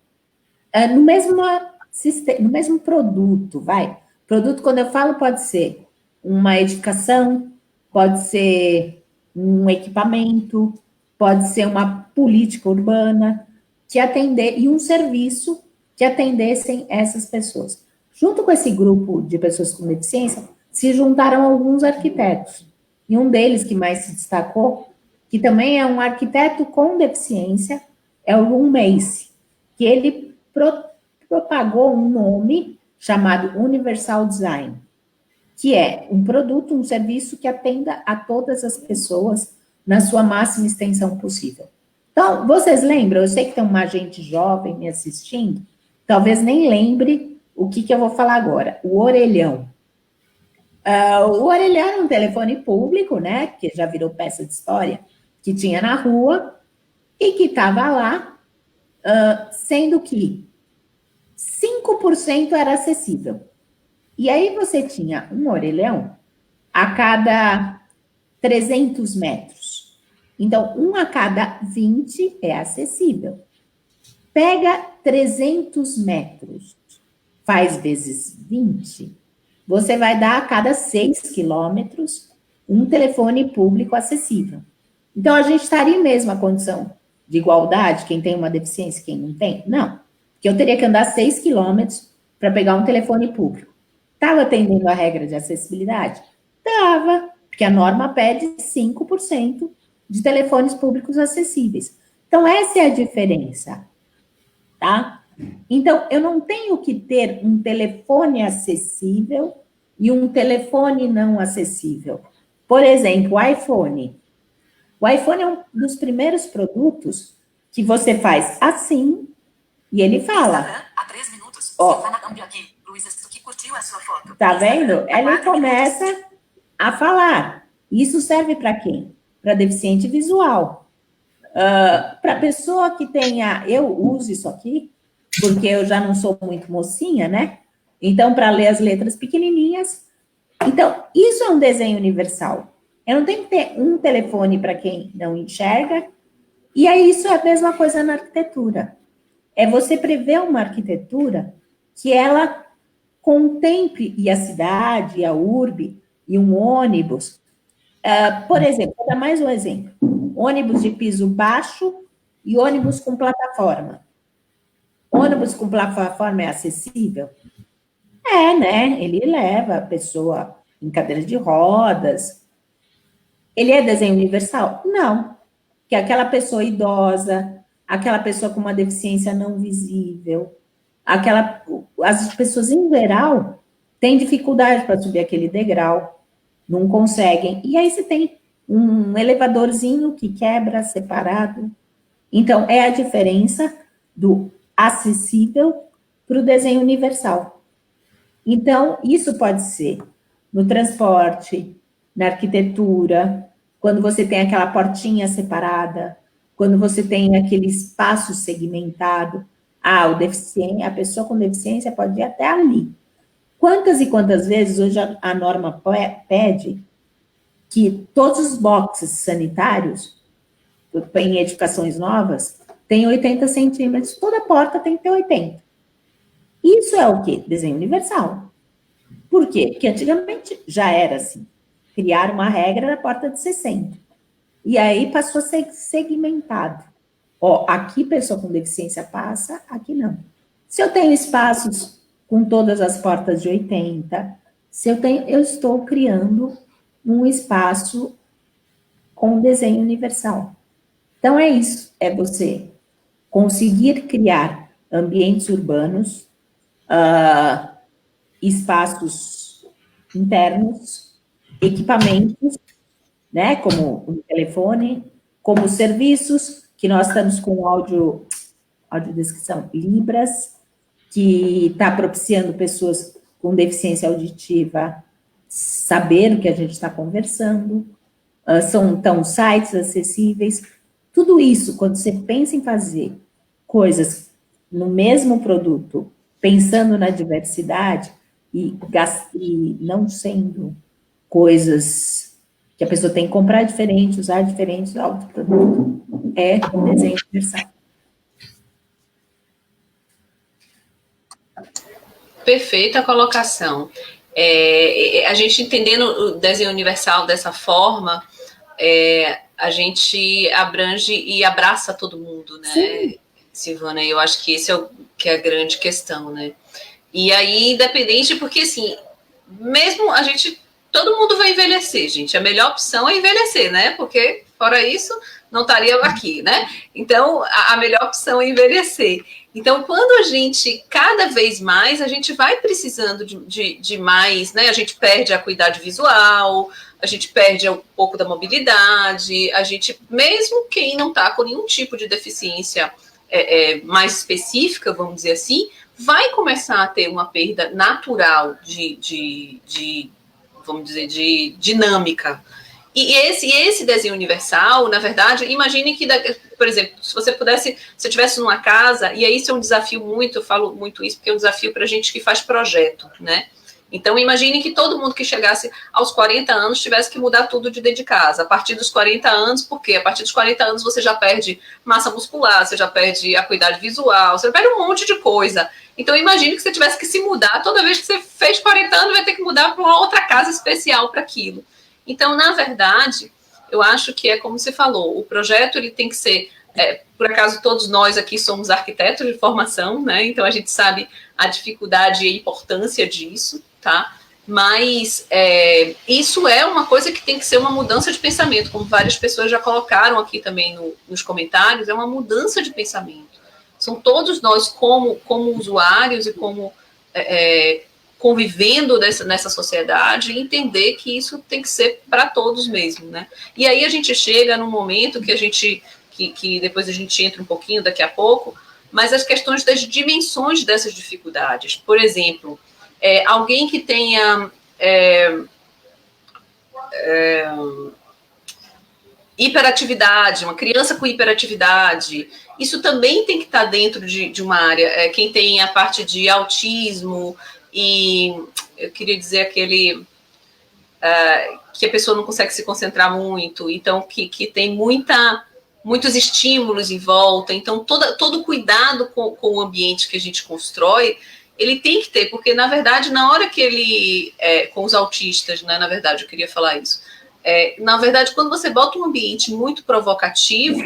no mesmo produto, vai. Produto, quando eu falo, pode ser uma edificação, pode ser um equipamento, pode ser uma política urbana, e um serviço que atendessem essas pessoas. Junto com esse grupo de pessoas com deficiência, se juntaram alguns arquitetos. E um deles que mais se destacou, que também é um arquiteto com deficiência, é o Ron Macy, que ele propagou um nome chamado Universal Design, que é um produto, um serviço que atenda a todas as pessoas na sua máxima extensão possível. Então, vocês lembram? Eu sei que tem uma gente jovem me assistindo, talvez nem lembre o que eu vou falar agora. O orelhão. O orelhão é um telefone público, né, que já virou peça de história, que tinha na rua e que estava lá, sendo que 5% era acessível. E aí você tinha um orelhão a cada 300 metros. Então, um a cada 20 é acessível. Pega 300 metros, faz vezes 20, você vai dar a cada 6 quilômetros um telefone público acessível. Então, a gente estaria em mesma condição de igualdade, quem tem uma deficiência e quem não tem? Não. Porque eu teria que andar 6 quilômetros para pegar um telefone público. Estava atendendo a regra de acessibilidade? Estava, porque a norma pede 5% de telefones públicos acessíveis. Então, essa é a diferença, tá? Então, eu não tenho que ter um telefone acessível e um telefone não acessível. Por exemplo, o iPhone. O iPhone é um dos primeiros produtos que você faz assim e ele fala. Há 3 minutos. Ó, Aqui. Luísa que curtiu a sua foto. tá vendo? Ele começa a falar. Isso serve para quem? Para deficiente visual. Para pessoa que tenha... Eu uso isso aqui porque eu já não sou muito mocinha, né? Então, para ler as letras pequenininhas. Então, isso é um desenho universal. Eu não tenho que ter um telefone para quem não enxerga. E aí, isso é a mesma coisa na arquitetura. É você prever uma arquitetura que ela contemple, e a cidade, e a urbe, e um ônibus. Por exemplo, vou dar mais um exemplo. Ônibus de piso baixo e ônibus com plataforma. Ônibus com plataforma é acessível? É, né? Ele leva a pessoa em cadeira de rodas. Ele é desenho universal? Não. Que aquela pessoa idosa, aquela pessoa com uma deficiência não visível, as pessoas em geral têm dificuldade para subir aquele degrau, não conseguem. E aí você tem um elevadorzinho que quebra separado. Então, é a diferença do acessível para o desenho universal. Então, isso pode ser no transporte, na arquitetura, quando você tem aquela portinha separada, quando você tem aquele espaço segmentado. Ah, a pessoa com deficiência pode ir até ali. Quantas e quantas vezes hoje a norma pede que todos os boxes sanitários, em edificações novas, tem 80 centímetros, toda porta tem que ter 80. Isso é o quê? Desenho universal. Por quê? Porque antigamente já era assim. Criaram uma regra da porta de 60. E aí passou a ser segmentado. Ó, aqui pessoa com deficiência passa, aqui não. Se eu tenho espaços com todas as portas de 80, eu estou criando um espaço com desenho universal. Então é isso, é você conseguir criar ambientes urbanos, espaços internos, equipamentos, né, como o telefone, como serviços, que nós estamos com audiodescrição Libras, que está propiciando pessoas com deficiência auditiva saber o que a gente está conversando, são sites acessíveis, tudo isso, quando você pensa em fazer coisas no mesmo produto, pensando na diversidade e não sendo coisas que a pessoa tem que comprar diferente, usar diferente, usar outro produto, é desenho universal. Perfeita colocação. A gente entendendo o desenho universal dessa forma, a gente abrange e abraça todo mundo, né, sim, Silvana? Eu acho que esse que é a grande questão, né? E aí, independente, porque assim, mesmo todo mundo vai envelhecer, gente. A melhor opção é envelhecer, né? Porque, fora isso, não estaria aqui, né? Então, a melhor opção é envelhecer. Então, quando cada vez mais, a gente vai precisando de mais, né? A gente perde a acuidade visual, a gente perde um pouco da mobilidade, mesmo quem não está com nenhum tipo de deficiência mais específica, vamos dizer assim, vai começar a ter uma perda natural vamos dizer, de dinâmica. E esse desenho universal, na verdade, imagine que, por exemplo, se você estivesse numa casa, e aí isso é um desafio eu falo muito isso, porque é um desafio para a gente que faz projeto, né? Então, imagine que todo mundo que chegasse aos 40 anos tivesse que mudar tudo de dentro de casa. A partir dos 40 anos, por quê? A partir dos 40 anos você já perde massa muscular, você já perde acuidade visual, você perde um monte de coisa. Então, imagine que você tivesse que se mudar. Toda vez que você fez 40 anos, vai ter que mudar para uma outra casa especial para aquilo. Então, na verdade, eu acho que é como você falou, o projeto ele tem que ser... por acaso, todos nós aqui somos arquitetos de formação, né? Então, a gente sabe a dificuldade e a importância disso, tá? Mas isso é uma coisa que tem que ser uma mudança de pensamento, como várias pessoas já colocaram aqui também nos comentários, é uma mudança de pensamento. São todos nós como usuários e como convivendo nessa sociedade, entender que isso tem que ser para todos mesmo, né? E aí a gente chega num momento que depois a gente entra um pouquinho daqui a pouco, mas as questões das dimensões dessas dificuldades. Por exemplo, alguém que tenha hiperatividade, uma criança com hiperatividade, isso também tem que estar dentro de uma área. Quem tem a parte de autismo e, eu queria dizer, aquele... que a pessoa não consegue se concentrar muito, então que tem muitos estímulos em volta, então todo cuidado com o ambiente que a gente constrói, ele tem que ter, porque na verdade, na hora que ele, com os autistas, né, na verdade, eu queria falar isso, na verdade, quando você bota um ambiente muito provocativo,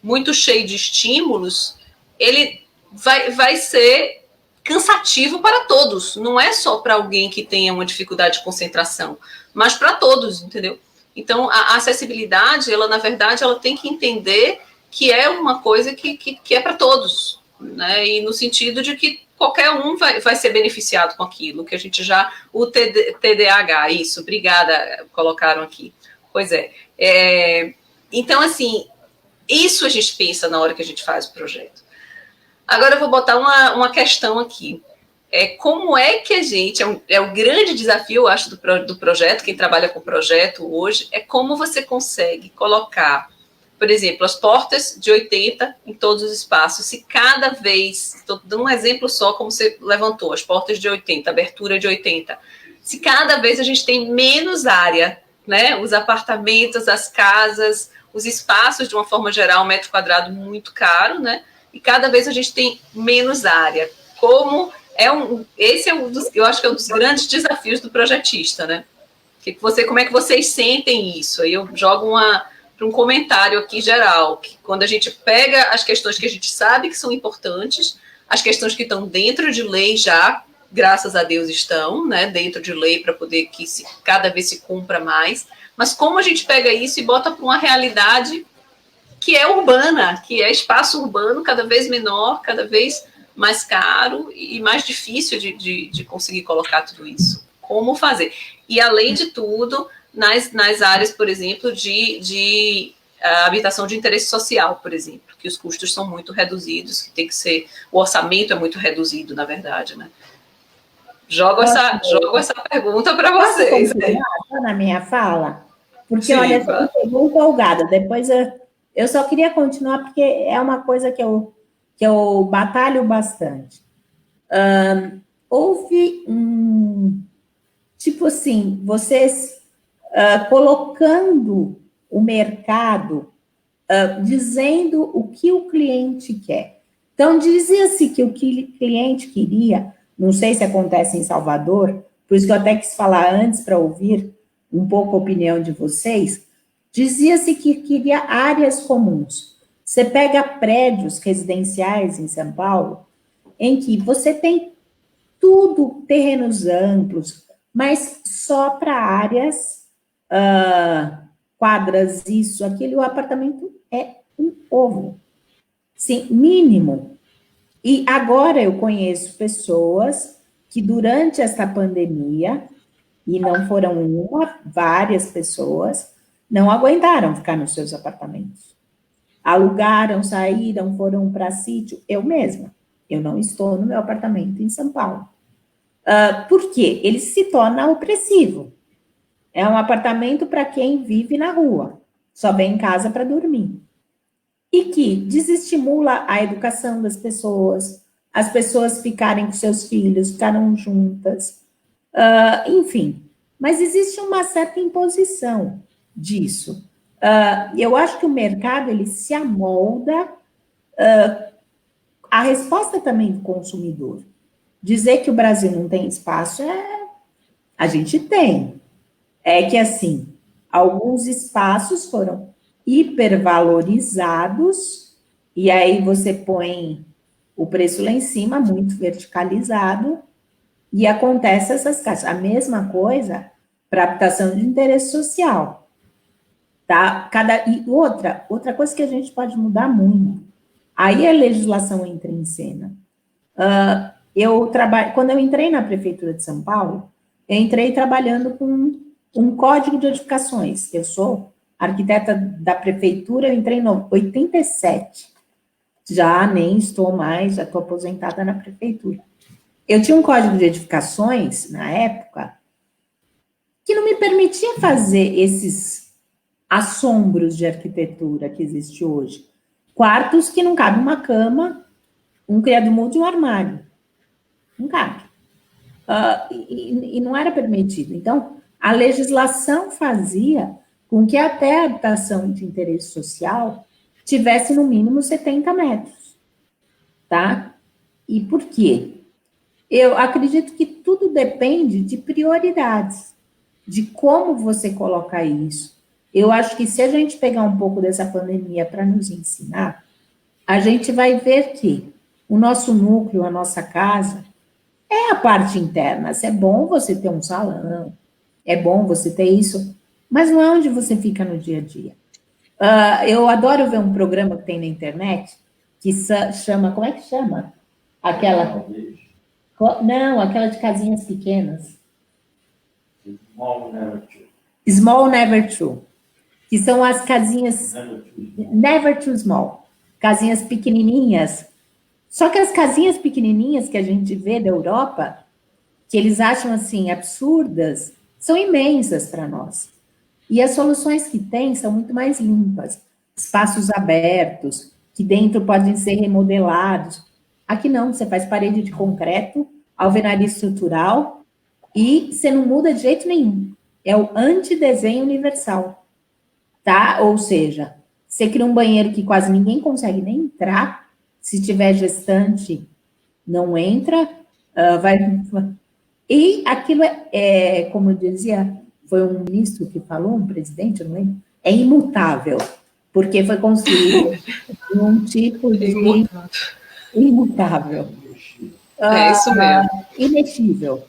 muito cheio de estímulos, ele vai ser cansativo para todos, não é só para alguém que tenha uma dificuldade de concentração, mas para todos, entendeu? Então, a acessibilidade, ela, na verdade, ela tem que entender que é uma coisa que é para todos, né? E no sentido de que qualquer um vai ser beneficiado com aquilo, que a gente já... O TDAH, isso, obrigada, colocaram aqui. Pois é. Então, assim, isso a gente pensa na hora que a gente faz o projeto. Agora eu vou botar uma questão aqui. Como é que a gente... É o grande desafio, eu acho, do projeto, quem trabalha com o projeto hoje, é como você consegue colocar, por exemplo, as portas de 80 em todos os espaços. Se cada vez... Estou dando um exemplo só, como você levantou, as portas de 80, abertura de 80. Se cada vez a gente tem menos área, né? Os apartamentos, as casas, os espaços, de uma forma geral, um metro quadrado muito caro, né? E cada vez a gente tem menos área. Esse é eu acho que é um dos grandes desafios do projetista, né? Como é que vocês sentem isso? Aí eu jogo para um comentário aqui geral, que quando a gente pega as questões que a gente sabe que são importantes, as questões que estão dentro de lei já, graças a Deus estão, né, dentro de lei para poder que cada vez se cumpra mais, mas como a gente pega isso e bota para uma realidade que é urbana, que é espaço urbano cada vez menor, cada vez mais caro e mais difícil de conseguir colocar tudo isso. Como fazer? E, além de tudo, nas áreas, por exemplo, de habitação de interesse social, por exemplo, que os custos são muito reduzidos, que tem que ser... O orçamento é muito reduzido, na verdade, né? Jogo essa pergunta para vocês. Posso na minha fala? Porque, Sim, olha, eu estou empolgada. Depois eu só queria continuar, porque é uma coisa que eu batalho bastante. Houve tipo assim, vocês colocando o mercado, dizendo o que o cliente quer. Então, dizia-se que o que o cliente queria, não sei se acontece em Salvador, por isso que eu até quis falar antes para ouvir um pouco a opinião de vocês, dizia-se que queria áreas comuns. Você pega prédios residenciais em São Paulo, em que você tem tudo, terrenos amplos, mas só para áreas, quadras, isso, aquilo, o apartamento é um ovo. Sim, mínimo. E agora eu conheço pessoas que durante esta pandemia, e não foram uma, várias pessoas, não aguentaram ficar nos seus apartamentos. Alugaram, saíram, foram para sítio. Eu mesma, eu não estou no meu apartamento em São Paulo. Por quê? Ele se torna opressivo. É um apartamento para quem vive na rua, só vem em casa para dormir. E que desestimula a educação das pessoas, as pessoas ficarem com seus filhos, ficaram juntas, enfim. Mas existe uma certa imposição disso. Eu acho que o mercado, ele se amolda a resposta também do consumidor. Dizer que o Brasil não tem espaço, a gente tem. É que, assim, alguns espaços foram hipervalorizados, e aí você põe o preço lá em cima, muito verticalizado, e acontece essas caixas. A mesma coisa para habitação de interesse social. Tá? E outra coisa que a gente pode mudar muito. Aí a legislação entra em cena. Quando eu entrei na Prefeitura de São Paulo, eu entrei trabalhando com um código de edificações. Eu sou arquiteta da Prefeitura, eu entrei em 87. Já nem estou mais, já estou aposentada na Prefeitura. Eu tinha um código de edificações, na época, que não me permitia fazer esses assombros de arquitetura que existe hoje. Quartos que não cabe uma cama, um criado mudo e um armário. Não cabe. E não era permitido. Então, a legislação fazia com que até a habitação de interesse social tivesse no mínimo 70 metros. Tá? E por quê? Eu acredito que tudo depende de prioridades, de como você coloca isso. Eu acho que se a gente pegar um pouco dessa pandemia para nos ensinar, a gente vai ver que o nosso núcleo, a nossa casa, é a parte interna. É bom você ter um salão, é bom você ter isso, mas não é onde você fica no dia a dia. Eu adoro ver um programa que tem na internet que chama, como é que chama? Aquela... Não, aquela de casinhas pequenas. Small Never True. Que são as casinhas Never Too Small. Casinhas pequenininhas. Só que as casinhas pequenininhas que a gente vê da Europa, que eles acham assim absurdas, são imensas para nós. E as soluções que tem são muito mais limpas. Espaços abertos, que dentro podem ser remodelados. Aqui não, você faz parede de concreto, alvenaria estrutural, e você não muda de jeito nenhum. É o antidesenho universal, tá? Ou seja, você cria um banheiro que quase ninguém consegue nem entrar, se tiver gestante, não entra, vai... E aquilo como eu dizia, foi um ministro que falou, um presidente, eu não lembro, é imutável, porque foi construído um tipo de... Imutável. É isso mesmo. Imexível.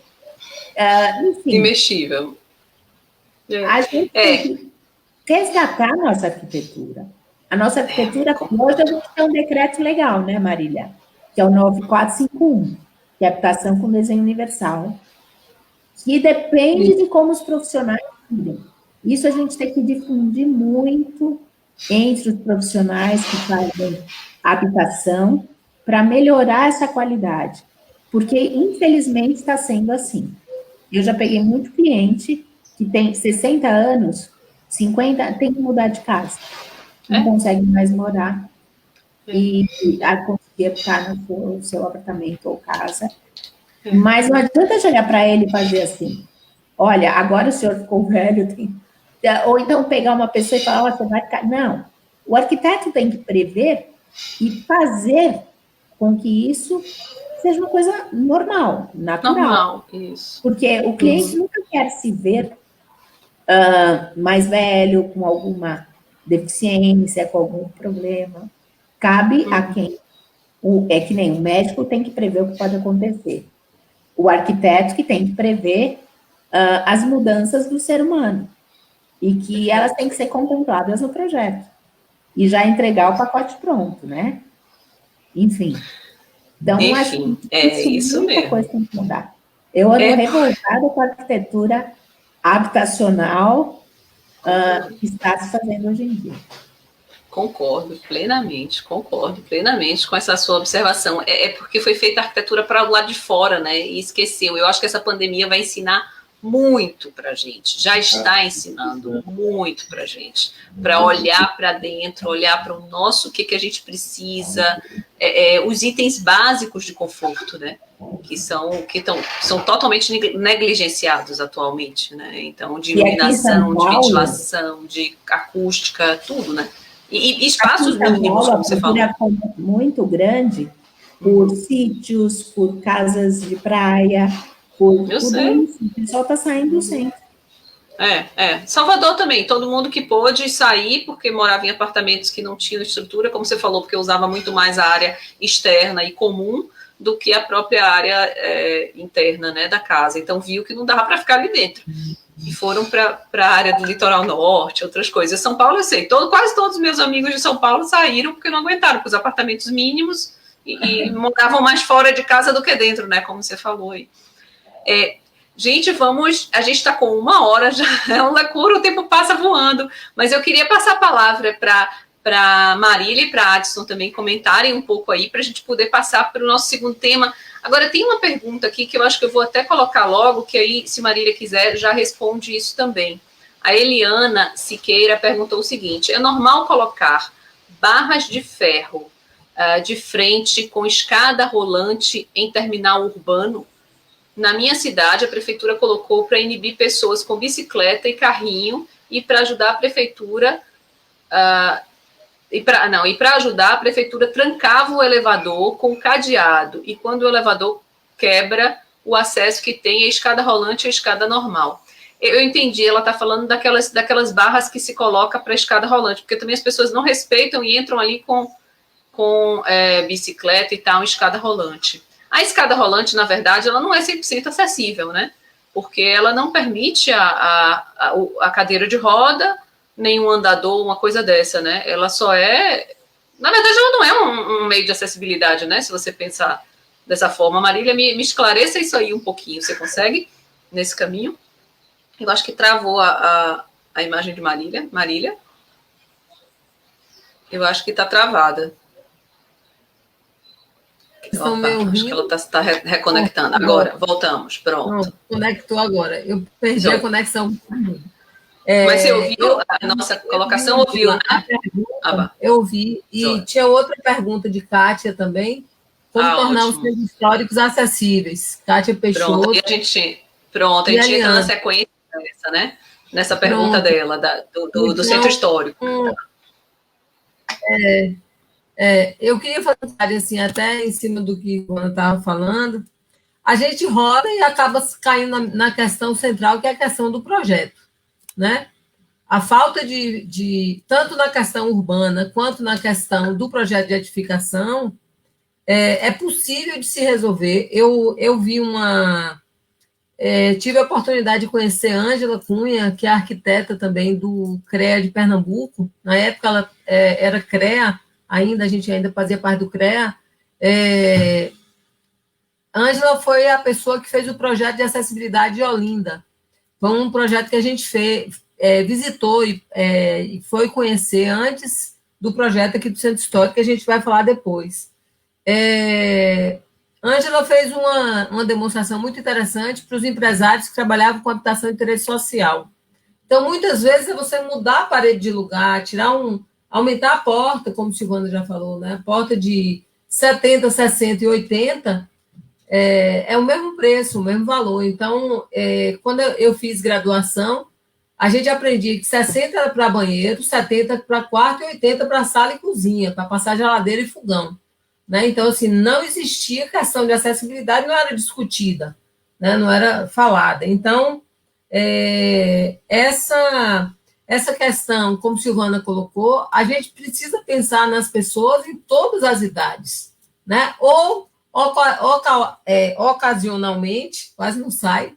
Enfim. Imexível. A gente tem que resgatar a nossa arquitetura. A nossa arquitetura, hoje a gente tem um decreto legal, né, Marília? Que é o 9451, que é habitação com desenho universal, que depende de como os profissionais virem. Isso a gente tem que difundir muito entre os profissionais que fazem habitação, para melhorar essa qualidade, porque, infelizmente, está sendo assim. Eu já peguei muito cliente que tem 60 anos, 50, tem que mudar de casa, não consegue mais morar, e conseguir ficar no seu apartamento ou casa, mas não adianta chegar para ele e fazer assim, olha, agora o senhor ficou velho, ou então pegar uma pessoa e falar, você vai ficar... Não, o arquiteto tem que prever e fazer com que isso seja uma coisa normal, natural. Normal, isso. Porque o cliente nunca quer se ver mais velho, com alguma deficiência, com algum problema. Cabe a quem... É que nem o médico tem que prever o que pode acontecer. O arquiteto que tem que prever as mudanças do ser humano. E que elas têm que ser contempladas no projeto. E já entregar o pacote pronto, né? Enfim. Então, acho que isso muita mesmo. coisa tem que mudar. Eu ando revoltada com a arquitetura habitacional que está se fazendo hoje em dia. Concordo plenamente com essa sua observação. É porque foi feita a arquitetura para o lado de fora, né? E esqueceu. Eu acho que essa pandemia vai ensinar muito para a gente, já está ensinando muito para a gente, para olhar para dentro, olhar para o nosso, o que a gente precisa, os itens básicos de conforto, né? Que são totalmente negligenciados atualmente, né? Então, de iluminação, de ventilação, de acústica, tudo, né? E espaços mínimos, como você falou. Muito grande por sítios, por casas de praia, por tudo isso. O pessoal está saindo do centro. Salvador também, todo mundo que pôde sair, porque morava em apartamentos que não tinham estrutura, como você falou, porque usava muito mais a área externa e comum do que a própria área interna, né, da casa. Então, viu que não dava para ficar ali dentro. E foram para a área do litoral norte, outras coisas. São Paulo, eu sei, quase todos os meus amigos de São Paulo saíram porque não aguentaram, com os apartamentos mínimos e moravam mais fora de casa do que dentro, né, como você falou aí. Gente, a gente está com 1 hora, já é uma loucura, o tempo passa voando, mas eu queria passar a palavra para Marília e para Adson também comentarem um pouco aí, para a gente poder passar para o nosso segundo tema. Agora, tem uma pergunta aqui que eu acho que eu vou até colocar logo, que aí, se Marília quiser, já responde isso também. A Eliana Siqueira perguntou o seguinte: é normal colocar barras de ferro de frente com escada rolante em terminal urbano? Na minha cidade, a prefeitura colocou para inibir pessoas com bicicleta e carrinho e para ajudar a prefeitura para ajudar a prefeitura trancava o elevador com cadeado e quando o elevador quebra, o acesso que tem é a escada rolante e a escada normal. Eu entendi, ela está falando daquelas barras que se coloca para a escada rolante, porque também as pessoas não respeitam e entram ali com bicicleta e tal, escada rolante. A escada rolante, na verdade, ela não é 100% acessível, né? Porque ela não permite a cadeira de roda, nenhum andador, uma coisa dessa, né? Ela só é... Na verdade, ela não é um meio de acessibilidade, né? Se você pensar dessa forma. Marília, me esclareça isso aí um pouquinho. Você consegue nesse caminho? Eu acho que travou a imagem de Marília. Marília? Eu acho que está travada. Acho que ela está reconectando. Agora, voltamos. Pronto. Não, conectou agora. Eu perdi a conexão. Mas você ouviu a nossa colocação? Ouviu, né? Eu ouvi. E tinha outra pergunta de Kátia também. Como tornar os centros históricos acessíveis? Kátia Peixoto. Pronto, a gente entra na sequência dessa, né? Nessa pergunta dela, do centro histórico. Eu queria falar assim, até em cima do que o Ana estava falando, a gente roda e acaba caindo na questão central, que é a questão do projeto, né? A falta tanto na questão urbana quanto na questão do projeto de edificação, é possível de se resolver. Eu vi tive a oportunidade de conhecer Ângela Cunha, que é arquiteta também do CREA de Pernambuco. Na época ela era CREA, a gente ainda fazia parte do CREA. Ângela foi a pessoa que fez o projeto de acessibilidade de Olinda. Foi um projeto que a gente visitou e foi conhecer antes do projeto aqui do Centro Histórico, que a gente vai falar depois. Ângela fez uma demonstração muito interessante para os empresários que trabalhavam com habitação de interesse social. Então, muitas vezes, é você mudar a parede de lugar, aumentar a porta, como Silvana já falou, né? A porta de 70, 60 e 80 é o mesmo preço, o mesmo valor. Então, quando eu fiz graduação, a gente aprendia que 60 era para banheiro, 70 para quarto e 80 para sala e cozinha, para passar geladeira e fogão. Né? Então, assim, não existia questão de acessibilidade, não era discutida, né? Não era falada. Então, essa questão, como Silvana colocou, a gente precisa pensar nas pessoas em todas as idades, né? Ou ocasionalmente, quase não sai,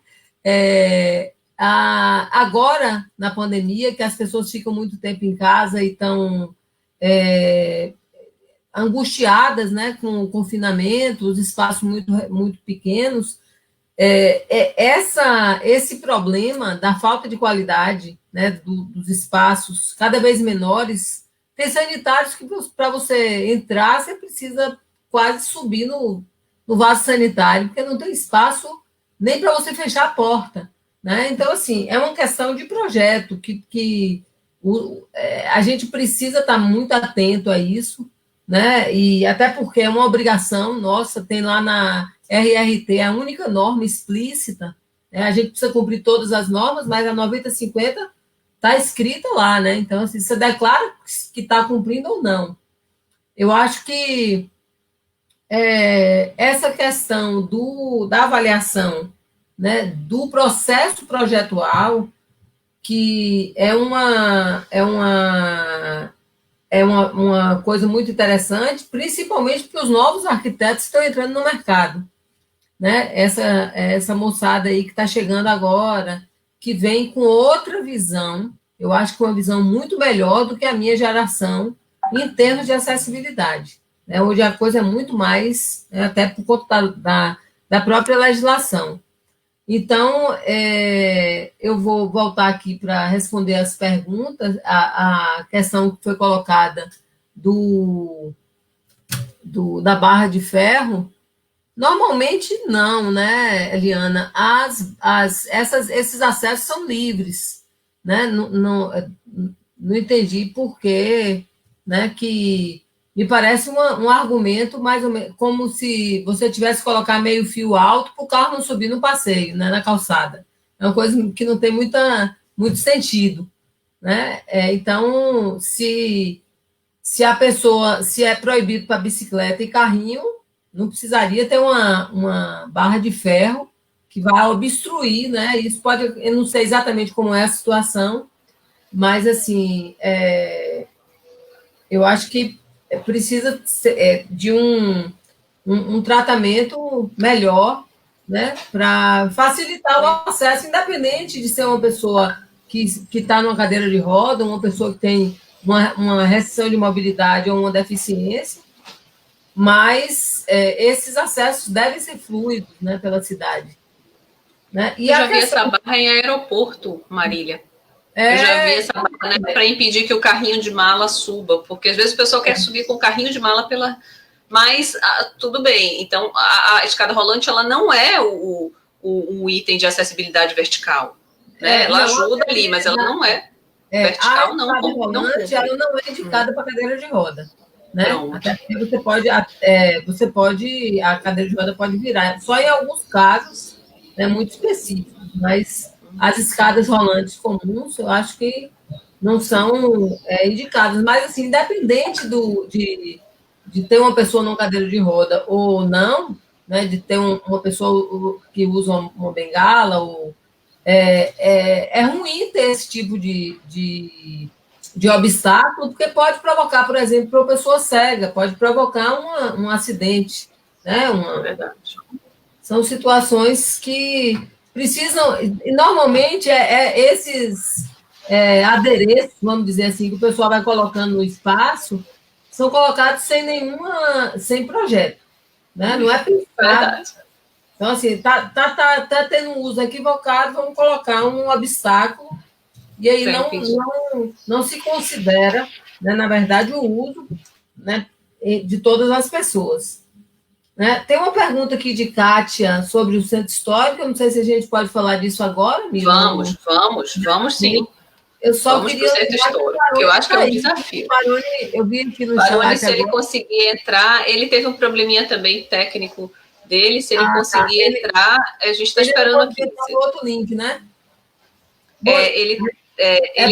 agora, na pandemia, que as pessoas ficam muito tempo em casa e estão angustiadas, né, com o confinamento, os espaços muito, muito pequenos, esse problema da falta de qualidade, né, dos espaços cada vez menores, tem sanitários que para você entrar, você precisa quase subir no vaso sanitário, porque não tem espaço nem para você fechar a porta. Né? Então, assim, é uma questão de projeto que a gente precisa estar muito atento a isso, né? E até porque é uma obrigação nossa, tem lá na RRT a única norma explícita, né? A gente precisa cumprir todas as normas, mas a 9050 está escrita lá, né? Então, assim, você declara que está cumprindo ou não. Eu acho que essa questão da avaliação, né, do processo projetual, que é uma coisa muito interessante, principalmente porque os novos arquitetos estão entrando no mercado. Né? Essa moçada aí que está chegando agora, que vem com outra visão, eu acho que uma visão muito melhor do que a minha geração em termos de acessibilidade. Né? Hoje a coisa é muito mais, até por conta da própria legislação. Então, eu vou voltar aqui para responder as perguntas, a questão que foi colocada da barra de ferro. Normalmente não, né, Eliana? Esses acessos são livres. né? Não entendi por que, né, que me parece um argumento mais ou menos como se você tivesse que colocar meio fio alto para o carro não subir no passeio, né, na calçada. É uma coisa que não tem muito sentido, né? Então, se a pessoa, se é proibido para bicicleta e carrinho, não precisaria ter uma barra de ferro que vai obstruir, né? Isso pode, eu não sei exatamente como é a situação, mas assim, eu acho que precisa de um tratamento melhor, né, para facilitar o acesso, independente de ser uma pessoa que está numa cadeira de roda, uma pessoa que tem uma restrição de mobilidade ou uma deficiência, mas esses acessos devem ser fluidos, né, pela cidade. Né? E eu já vi essa barra em aeroporto, Marília. Eu já vi essa barra, né, para impedir que o carrinho de mala suba, porque às vezes o pessoal quer subir com o carrinho de mala pela... Mas tudo bem. Então, a escada rolante ela não é o item de acessibilidade vertical. Né? Ela ajuda ali, mas ela não é vertical, não. A escada rolante ela não é indicada para cadeira de roda. Né? Pronto. Até porque você pode, a cadeira de roda pode virar, só em alguns casos, né, muito específicos, mas as escadas rolantes comuns, eu acho que não são indicadas, mas assim, independente de ter uma pessoa numa cadeira de roda ou não, né, de ter uma pessoa que usa uma bengala, é ruim ter esse tipo de obstáculo, porque pode provocar, por exemplo, para uma pessoa cega, pode provocar um acidente. Né? Verdade. São situações que precisam, e normalmente esses adereços, vamos dizer assim, que o pessoal vai colocando no espaço, são colocados sem projeto. Né? Não é pensado. Verdade. Então, assim, tá tendo um uso equivocado, vamos colocar um obstáculo, e aí não se considera, né, na verdade, o uso, né, de todas as pessoas. Né? Tem uma pergunta aqui de Kátia sobre o centro histórico, eu não sei se a gente pode falar disso agora, Mila. Vamos sim. Eu só vamos queria... para o centro histórico, que eu acho que é um desafio. Eu vi aqui no Baroni, chat se ele conseguir entrar, ele teve um probleminha também técnico dele, se ele conseguir entrar, a gente está esperando aqui. Ele tem outro link, né? Ele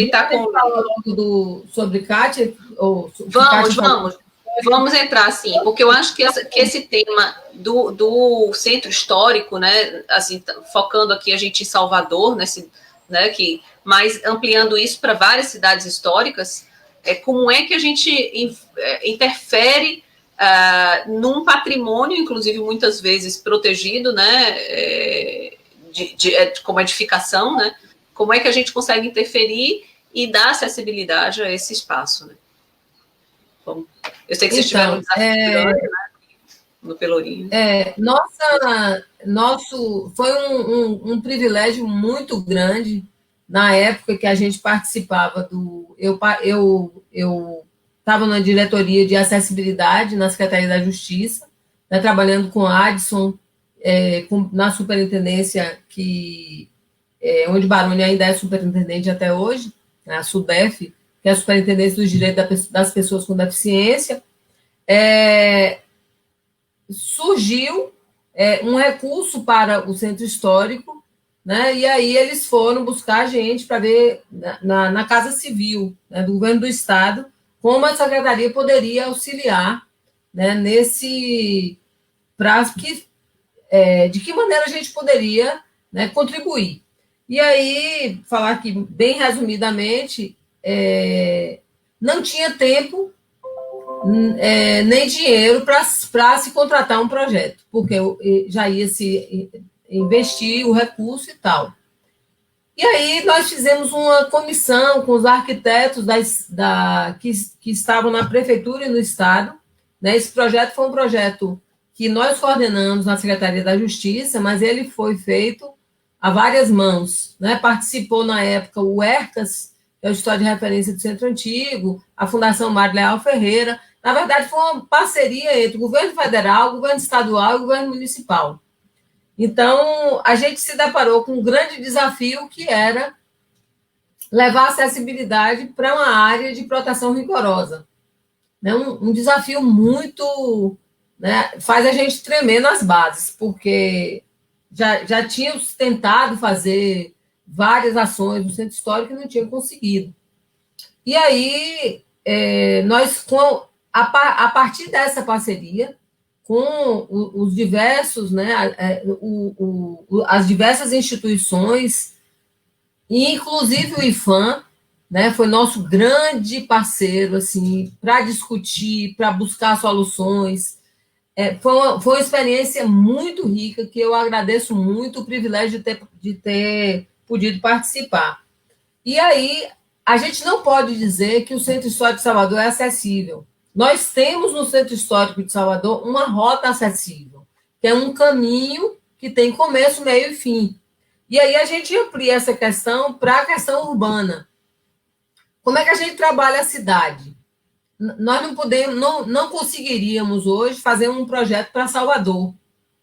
está com... sobre Kátia? Vamos entrar, sim, porque eu acho que esse tema do centro histórico, né, assim, focando aqui a gente em Salvador, né, mas ampliando isso para várias cidades históricas, como é que a gente interfere num patrimônio, inclusive muitas vezes protegido, né, como edificação, né, como é que a gente consegue interferir e dar acessibilidade a esse espaço, né? Bom, eu sei que vocês tiveram um desafio grande, né, no Pelourinho. Foi um privilégio muito grande na época que a gente participava eu estava na diretoria de acessibilidade na Secretaria da Justiça, né, trabalhando com Adson, na superintendência onde Baroni ainda é superintendente até hoje, a SUDEF, que é a Superintendência dos Direitos das Pessoas com Deficiência. Surgiu um recurso para o centro histórico, né, e aí eles foram buscar a gente para ver na Casa Civil, né, do Governo do Estado, como a Secretaria poderia auxiliar, né, de que maneira a gente poderia, né, contribuir. E aí, falar aqui bem resumidamente, não tinha tempo nem dinheiro para se contratar um projeto, porque já ia se investir o recurso e tal. E aí nós fizemos uma comissão com os arquitetos que estavam na prefeitura e no estado. Né? Esse projeto foi um projeto que nós coordenamos na Secretaria da Justiça, mas ele foi feito a várias mãos. Né? Participou, na época, o ERCAS, que é o História de Referência do Centro Antigo, a Fundação Mário Leal Ferreira. Na verdade, foi uma parceria entre o governo federal, o governo estadual e o governo municipal. Então, a gente se deparou com um grande desafio, que era levar acessibilidade para uma área de proteção rigorosa. Né? Um desafio muito, né, faz a gente tremer nas bases, porque já tínhamos tentado fazer várias ações no centro histórico e não tínhamos conseguido. E aí, nós, a partir dessa parceria, com os diversos, né, as diversas instituições, inclusive o IFAM, né, foi nosso grande parceiro assim, para discutir, para buscar soluções. Foi uma experiência muito rica, que eu agradeço muito o privilégio de ter podido participar. E aí, a gente não pode dizer que o Centro Histórico de Salvador é acessível. Nós temos no Centro Histórico de Salvador uma rota acessível, que é um caminho que tem começo, meio e fim. E aí a gente amplia essa questão para a questão urbana. Como é que a gente trabalha a cidade? Nós não podemos, não conseguiríamos hoje fazer um projeto para Salvador,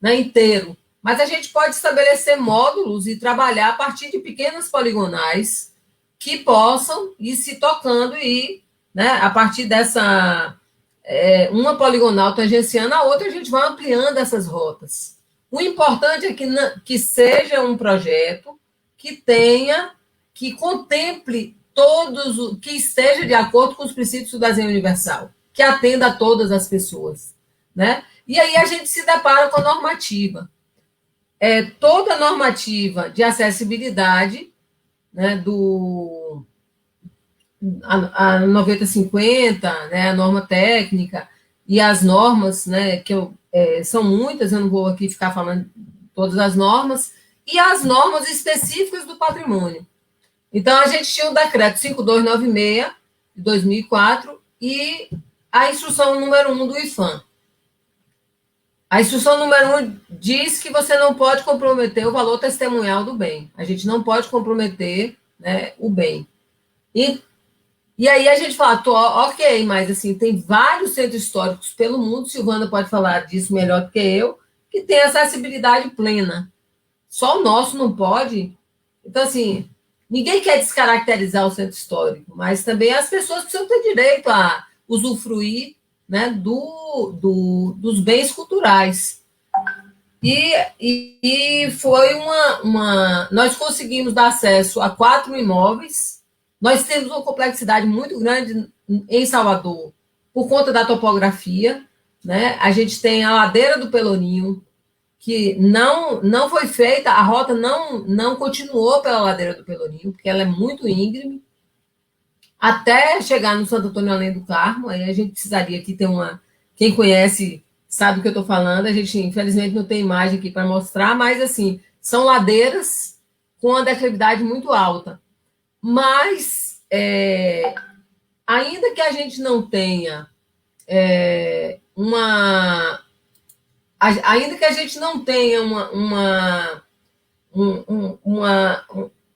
né, inteiro. Mas a gente pode estabelecer módulos e trabalhar a partir de pequenas poligonais que possam ir se tocando e, né, a partir dessa uma poligonal tangenciando a outra, a gente vai ampliando essas rotas. O importante é que seja um projeto que contemple que esteja de acordo com os princípios do desenho universal, que atenda a todas as pessoas, né? E aí a gente se depara com a normativa. Toda normativa de acessibilidade, né, a 9050, né, a norma técnica e as normas, né, que são muitas, eu não vou aqui ficar falando todas as normas, e as normas específicas do patrimônio. Então, a gente tinha o decreto 5296, de 2004, e a instrução número 1 do IFAM. A instrução número 1 diz que você não pode comprometer o valor testemunhal do bem. A gente não pode comprometer, né, o bem. E aí a gente fala, ok, mas assim, tem vários centros históricos pelo mundo, Silvana pode falar disso melhor do que eu, que tem acessibilidade plena. Só o nosso não pode. Então, assim, ninguém quer descaracterizar o centro histórico, mas também as pessoas precisam ter direito a usufruir, né, dos bens culturais. E foi nós conseguimos dar acesso a 4 imóveis. Nós temos uma complexidade muito grande em Salvador por conta da topografia, né? A gente tem a ladeira do Pelourinho, que não foi feita, a rota não continuou pela ladeira do Pelourinho, porque ela é muito íngreme, até chegar no Santo Antônio Além do Carmo. Aí a gente precisaria aqui ter quem conhece sabe o que eu estou falando. A gente, infelizmente, não tem imagem aqui para mostrar, mas, assim, são ladeiras com uma declividade muito alta. Mas, ainda que a gente não tenha ainda que a gente não tenha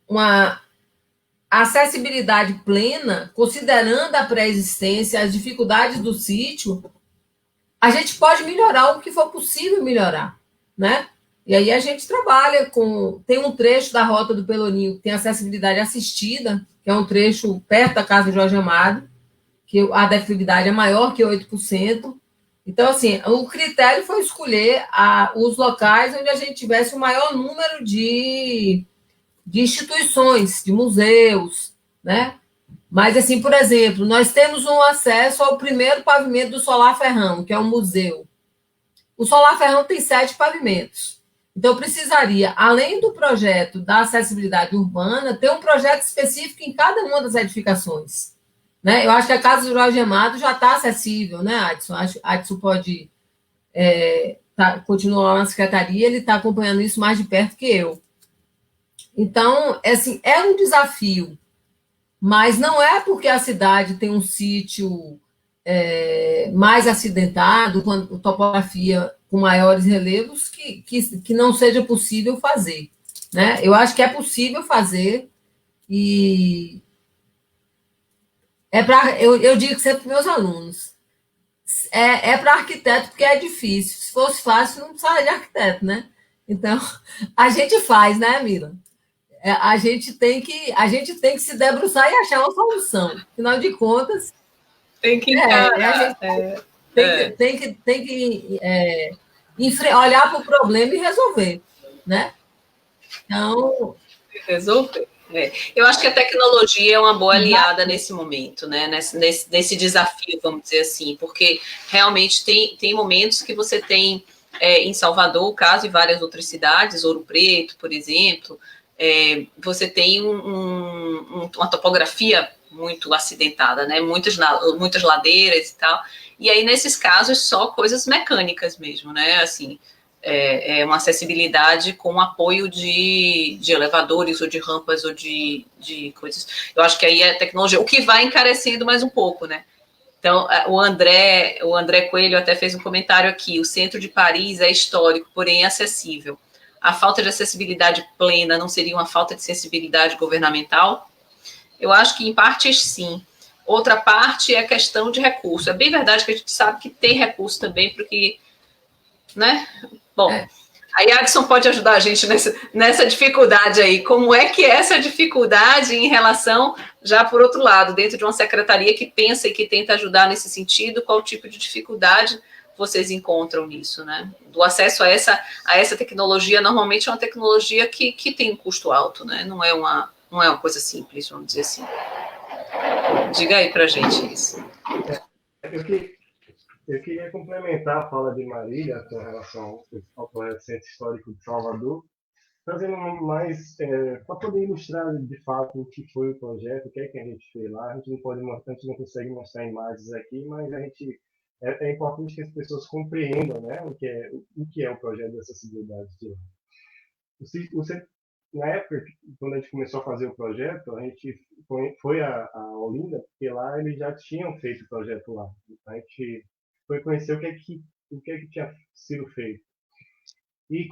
uma acessibilidade plena, considerando a pré-existência, as dificuldades do sítio, a gente pode melhorar o que for possível melhorar, né? E aí a gente trabalha tem um trecho da Rota do Pelourinho que tem acessibilidade assistida, que é um trecho perto da casa de Jorge Amado, que a declividade é maior que 8%. Então, assim, o critério foi escolher os locais onde a gente tivesse o maior número de instituições, de museus, né? Mas, assim, por exemplo, nós temos um acesso ao primeiro pavimento do Solar Ferrão, que é um museu. O Solar Ferrão tem 7 pavimentos. Então, precisaria, além do projeto da acessibilidade urbana, ter um projeto específico em cada uma das edificações, né? Eu acho que a Casa do Jorge Amado já está acessível, né, Adson? Adson pode continuar lá na secretaria, ele está acompanhando isso mais de perto que eu. Então, assim, é um desafio, mas não é porque a cidade tem um sítio mais acidentado, com topografia com maiores relevos, que não seja possível fazer, né? Eu acho que é possível fazer e eu digo sempre para meus alunos, para arquiteto porque é difícil. Se fosse fácil, não precisaria de arquiteto, né? Então, a gente faz, né, Mila? a gente tem que se debruçar e achar uma solução. Afinal de contas, Tem que a gente encarar. tem que olhar para o problema e resolver, né? Então, Resolver. Eu acho que a tecnologia é uma boa aliada nesse momento, né? Nesse desafio, vamos dizer assim, porque realmente tem momentos que você tem em Salvador, o caso, e várias outras cidades, Ouro Preto, por exemplo, você tem uma topografia muito acidentada, né? Muitas ladeiras e tal. E aí, nesses casos, só coisas mecânicas mesmo, né? Assim, uma acessibilidade com apoio de elevadores ou de rampas ou de coisas. Eu acho que aí é tecnologia, o que vai encarecendo mais um pouco, né? Então, o André Coelho até fez um comentário aqui: o centro de Paris é histórico, porém acessível. A falta de acessibilidade plena não seria uma falta de sensibilidade governamental? Eu acho que, em partes, sim. Outra parte é a questão de recurso. É bem verdade que a gente sabe que tem recurso também, porque, né? Bom, aí a Adson pode ajudar a gente nessa dificuldade aí. Como é que é essa dificuldade em relação, já por outro lado, dentro de uma secretaria que pensa e que tenta ajudar nesse sentido, qual tipo de dificuldade vocês encontram nisso, né? Do acesso a essa tecnologia, normalmente é uma tecnologia que tem um custo alto, né? Não é uma coisa simples, vamos dizer assim. Diga aí pra gente isso. Eu queria complementar a fala de Marília com relação ao projeto Centro Histórico de Salvador, trazendo mais, para poder ilustrar de fato o que foi o projeto, o que é que a gente fez lá. A gente não consegue mostrar imagens aqui, mas é importante que as pessoas compreendam, né, o que é o projeto de acessibilidade de lá. Na época, quando a gente começou a fazer o projeto, a gente foi a Olinda, porque lá eles já tinham feito o projeto lá. A gente foi conhecer o que é que tinha sido feito. E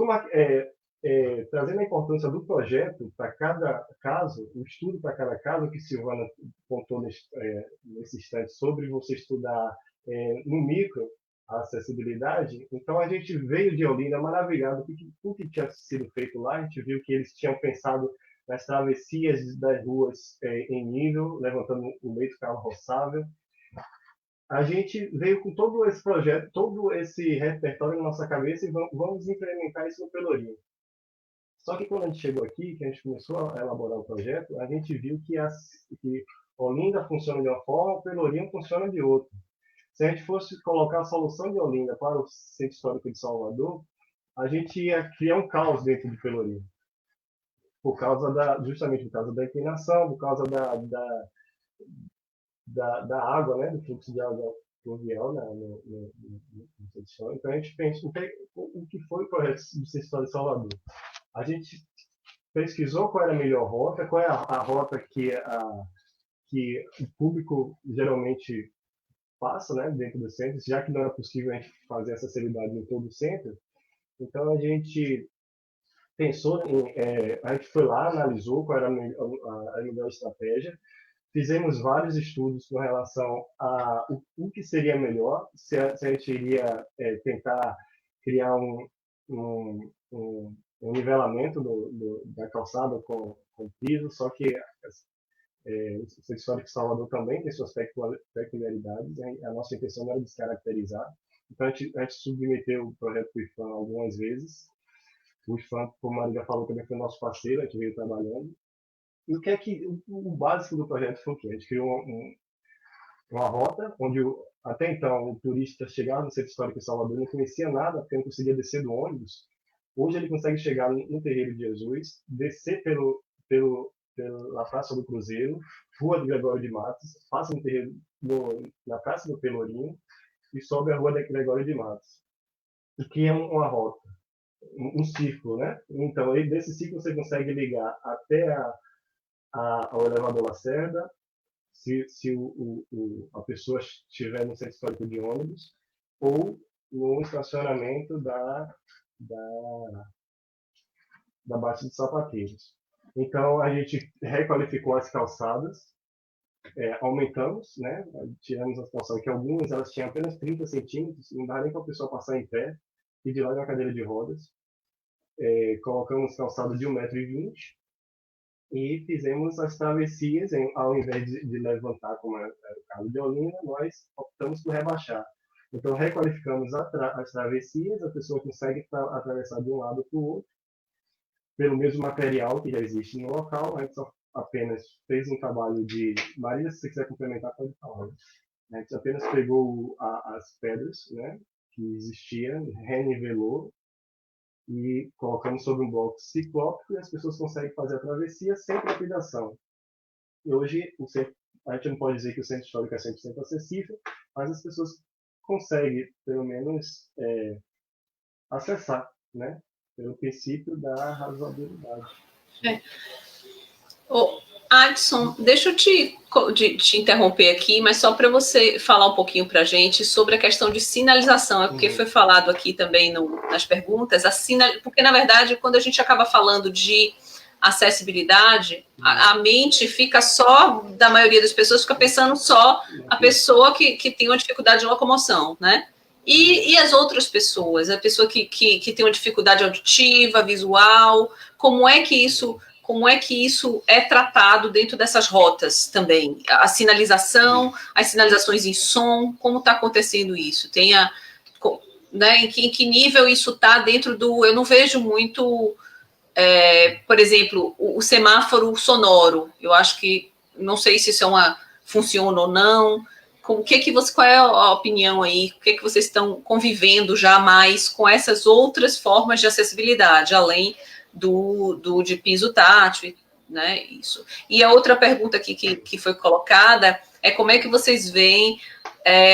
trazendo a importância do projeto para cada caso, o estudo para cada caso, que Silvana contou nesse instante sobre você estudar no micro a acessibilidade. Então a gente veio de Olinda maravilhado com o que tinha sido feito lá. A gente viu que eles tinham pensado nas travessias das ruas em nível, levantando o leito carro-roçável. A gente veio com todo esse projeto, todo esse repertório na nossa cabeça e vamos implementar isso no Pelourinho. Só que quando a gente chegou aqui, que a gente começou a elaborar o projeto, a gente viu que Olinda funciona de uma forma, o Pelourinho funciona de outra. Se a gente fosse colocar a solução de Olinda para o Centro Histórico de Salvador, a gente ia criar um caos dentro de Pelourinho. Justamente por causa da inclinação, por causa da água, né, do fluxo de água fluvial no Centro Histórico. Então a gente pensa o que foi o projeto do Centro Histórico de Salvador. A gente pesquisou qual era a melhor rota, qual é a rota que o público geralmente passa, né, dentro do centro, já que não era possível a gente fazer essa acessibilidade em todo o centro. Então a gente pensou a gente foi lá, analisou qual era a melhor estratégia, fizemos vários estudos com relação a o que seria melhor, se a gente iria tentar criar um nivelamento da calçada com piso, só que o Centro Histórico de Salvador também tem suas peculiaridades. A nossa intenção não era descaracterizar. Então, a gente submeteu o projeto para o IFAM algumas vezes. O IFAM, como a Maria falou, também foi nosso parceiro, a gente veio trabalhando. E o básico do projeto foi o quê? A gente criou uma rota onde, até então, o turista chegava no Centro Histórico de Salvador e não conhecia nada, porque não conseguia descer do ônibus. Hoje ele consegue chegar no Terreiro de Jesus, descer pela Praça do Cruzeiro, Rua do Gregório de Matos, passa no terreiro na Praça do Pelourinho e sobe a Rua da Gregório de Matos. O que é uma rota, um círculo, né? Então, desse círculo você consegue ligar até ao elevador Lacerda, se a pessoa estiver no centro histórico de ônibus, ou no estacionamento da Baixa de Sapateiros. Então, a gente requalificou as calçadas, aumentamos, né? Tiramos as calçadas, que algumas elas tinham apenas 30 centímetros, não dá nem para a pessoa passar em pé, e de lá na cadeira de rodas. Colocamos calçada de 1,20 m, e fizemos as travessias, ao invés de levantar, como era o caso de Olinda, nós optamos por rebaixar. Então, requalificamos as travessias, a pessoa consegue atravessar de um lado para o outro, pelo mesmo material que já existe no local. A gente só apenas fez um trabalho de... Maria, se você quiser complementar, pode falar. A gente apenas pegou as pedras, né, que existiam, renivelou e colocamos sobre um bloco ciclópico e as pessoas conseguem fazer a travessia sem trepidação. E hoje, a gente não pode dizer que o centro histórico é 100% acessível, mas as pessoas conseguem, pelo menos, acessar, né, pelo princípio da razoabilidade. Ô, Adson, deixa eu te interromper aqui, mas só para você falar um pouquinho para a gente sobre a questão de sinalização, porque foi falado aqui também nas perguntas, porque, na verdade, quando a gente acaba falando de acessibilidade, a mente fica só, da maioria das pessoas, fica pensando só a pessoa que tem uma dificuldade de locomoção, né? E as outras pessoas, a pessoa que tem uma dificuldade auditiva, visual, como é que isso é tratado dentro dessas rotas também? A sinalização, as sinalizações em som, como está acontecendo isso? Né, em que nível isso está dentro do... Eu não vejo muito, por exemplo, o semáforo sonoro. Eu acho que, não sei se isso funciona ou não. Qual é a opinião aí? O que vocês estão convivendo já mais com essas outras formas de acessibilidade, além de piso tátil, né? Isso. E a outra pergunta aqui que foi colocada é como é que vocês veem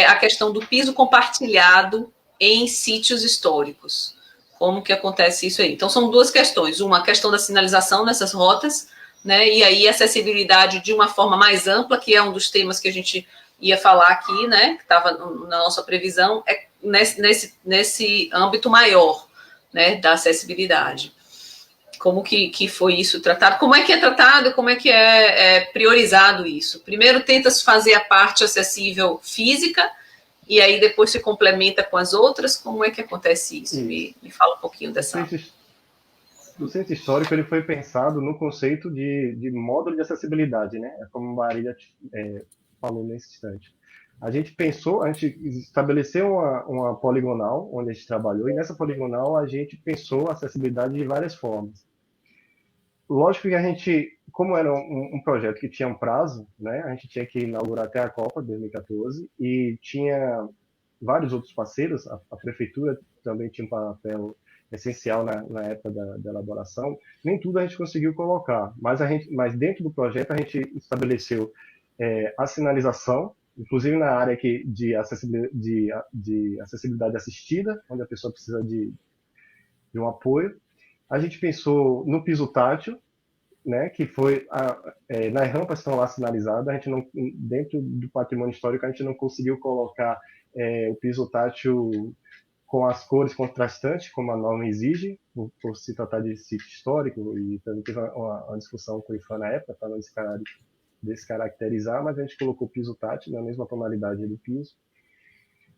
a questão do piso compartilhado em sítios históricos? Como que acontece isso aí? Então, são duas questões. Uma, a questão da sinalização nessas rotas, né? E aí, acessibilidade de uma forma mais ampla, que é um dos temas que a gente ia falar aqui, né? Que estava na nossa previsão, nesse âmbito maior, né? Da acessibilidade. Como que foi isso tratado? Como é que é tratado? Como é que é priorizado isso? Primeiro tenta-se fazer a parte acessível física e aí depois se complementa com as outras. Como é que acontece isso? Me fala um pouquinho dessa... O centro histórico ele foi pensado no conceito de módulo de acessibilidade, né? Como a Marília falou nesse instante. A gente estabeleceu uma poligonal onde a gente trabalhou, e nessa poligonal a gente pensou a acessibilidade de várias formas. Lógico que a gente, como era um projeto que tinha um prazo, né, a gente tinha que inaugurar até a Copa de 2014, e tinha vários outros parceiros, a prefeitura também tinha um papel essencial na época da elaboração. Nem tudo a gente conseguiu colocar, mas dentro do projeto a gente estabeleceu a sinalização, inclusive na área de acessibilidade assistida, onde a pessoa precisa de um apoio. A gente pensou no piso tátil, né, que foi nas rampas estão lá sinalizadas. A gente não, dentro do patrimônio histórico, a gente não conseguiu colocar o piso tátil com as cores contrastantes, como a norma exige, por se tratar de sítio histórico, e também teve uma discussão com o IFAM na época para não descaracterizar, mas a gente colocou o piso tátil na mesma tonalidade do piso.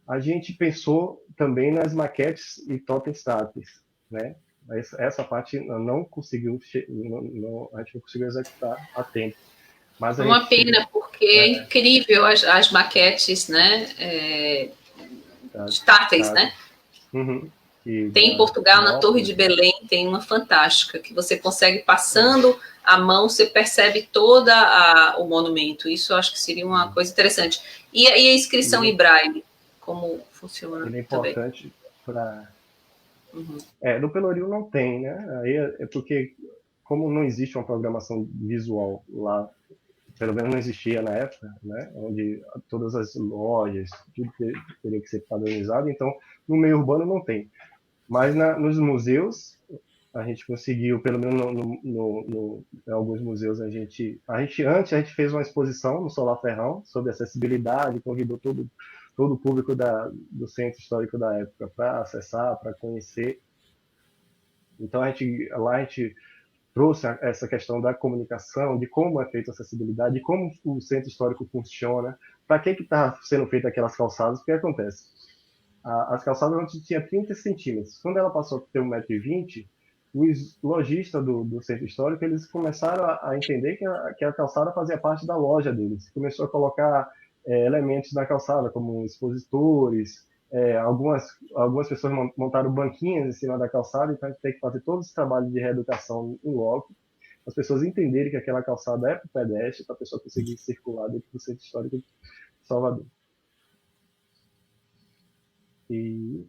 A gente pensou também nas maquetes e totens táteis, né? Essa parte não conseguiu, a gente não conseguiu executar a tempo. Mas uma pena, porque é incrível as maquetes, né? Táteis, né? Uhum. Tem em Portugal, na Torre de Belém, tem uma fantástica, que você consegue, passando a mão, você percebe todo o monumento. Isso eu acho que seria uma coisa interessante. E a inscrição em braille, como funciona? Ele é importante para... no Pelourinho não tem, né? Aí é porque, como não existe uma programação visual lá, pelo menos não existia na época, né? Onde todas as lojas, tudo teria que ser padronizado, então no meio urbano não tem. Mas nos museus, a gente conseguiu, pelo menos em alguns museus, a gente fez uma exposição no Solar Ferrão sobre acessibilidade, convidou todo o público do centro histórico da época para acessar, para conhecer. Então lá a gente trouxe essa questão da comunicação, de como é feita a acessibilidade, de como o centro histórico funciona, para que está sendo feita aquelas calçadas. O que acontece? As calçadas antes tinha 30 centímetros. Quando ela passou a ter 1,20 m, os lojistas do centro histórico, eles começaram a entender que a calçada fazia parte da loja deles. Começou a colocar elementos na calçada, como expositores, algumas pessoas montaram banquinhas em cima da calçada, então a gente tem que fazer todo esse trabalho de reeducação em loco, as pessoas entenderem que aquela calçada é para o pedestre, para a pessoa conseguir circular dentro do centro histórico de Salvador. E...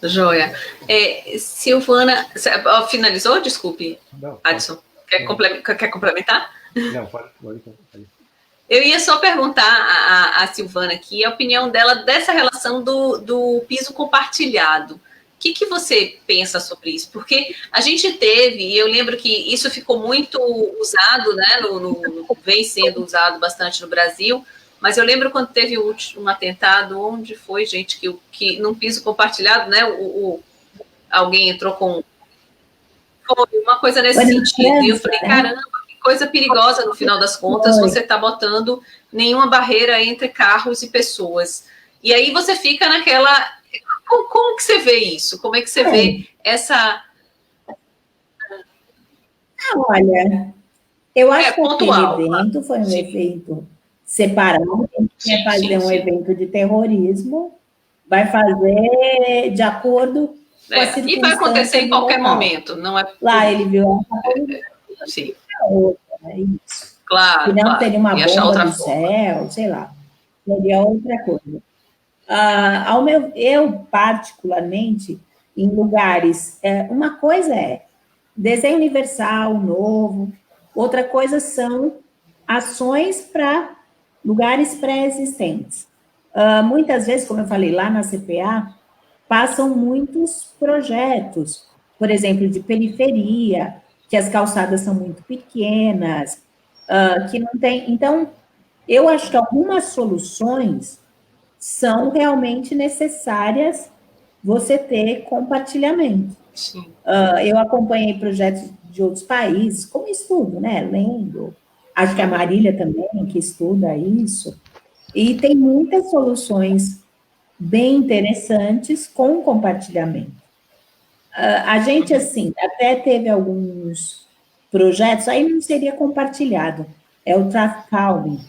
Joia. Silvana, finalizou? Desculpe, Não, Adson. Quer complementar? Não, pode. Eu ia só perguntar à Silvana aqui a opinião dela dessa relação do piso compartilhado. O que você pensa sobre isso? Porque a gente teve, e eu lembro que isso ficou muito usado, né, vem sendo usado bastante no Brasil, mas eu lembro quando teve um atentado, onde foi, gente, que num piso compartilhado, né, alguém entrou com... Foi uma coisa nesse sentido. E eu falei, caramba, que coisa perigosa, no final das contas, você está botando nenhuma barreira entre carros e pessoas. E aí você fica naquela... Como que você vê isso? Como é que você vê essa... Olha, eu acho que pontual, aquele evento foi um evento separado, quem quer fazer um evento de terrorismo, vai fazer de acordo com a circunstância. E vai acontecer em qualquer momento, não é? Lá ele viu sim. Outra, é isso. Claro. Se não teria uma bomba no forma. céu, sei lá, seria outra coisa. Eu, particularmente, em lugares, uma coisa é desenho universal, novo, outra coisa são ações para lugares pré-existentes. Muitas vezes, como eu falei, lá na CPA, passam muitos projetos, por exemplo, de periferia, que as calçadas são muito pequenas, que não tem... Então, eu acho que algumas soluções são realmente necessárias você ter compartilhamento. Sim. Eu acompanhei projetos de outros países, como estudo, né? Lendo. Acho que a Marília também, que estuda isso. E tem muitas soluções bem interessantes com compartilhamento. A gente, assim, até teve alguns projetos, aí não seria compartilhado, é o traffic calming,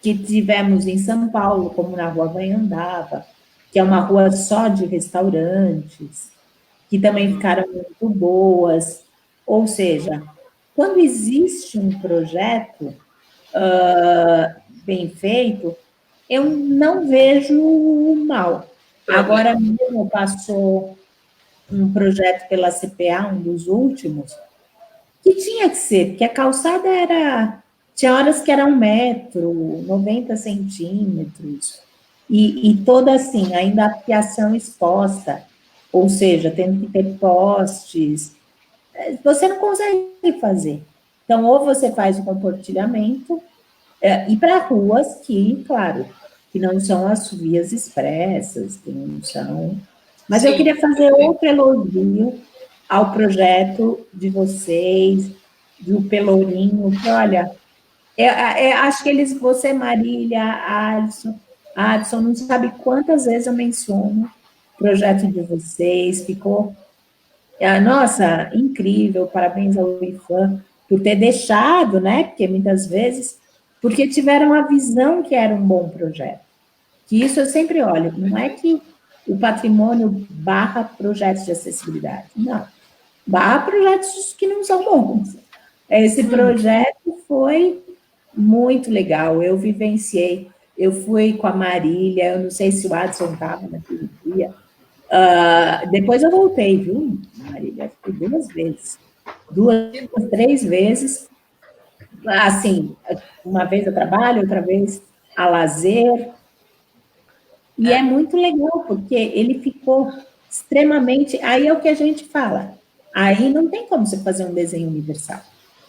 que tivemos em São Paulo, como na Rua Vanhandava, que é uma rua só de restaurantes, que também ficaram muito boas. Ou seja, quando existe um projeto bem feito, eu não vejo mal. Agora mesmo passou um projeto pela CPA, um dos últimos, que tinha que ser, porque a calçada era... Tinha horas que era 1 metro, 90 centímetros, e toda assim, ainda a fiação exposta, ou seja, tendo que ter postes, você não consegue fazer. Então, ou você faz o compartilhamento, e para ruas que, claro, que não são as vias expressas, que não são... Mas eu queria fazer outro elogio ao projeto de vocês, do Pelourinho, que, olha, acho que você, Marília, Adson, não sabe quantas vezes eu menciono o projeto de vocês, ficou... Nossa, incrível, parabéns ao IFAM por ter deixado, né? Porque muitas vezes, porque tiveram a visão que era um bom projeto. Que isso eu sempre olho, não é que o patrimônio barra projetos de acessibilidade, não. Barra projetos que não são bons. Esse projeto foi muito legal, eu vivenciei, eu fui com a Marília, eu não sei se o Adson estava naquele dia, depois eu voltei, viu, Marília? Fui 2 vezes, 2, 3 vezes, assim, uma vez a trabalho, outra vez a lazer, e é muito legal, porque ele ficou extremamente... Aí é o que a gente fala, aí não tem como você fazer um desenho universal,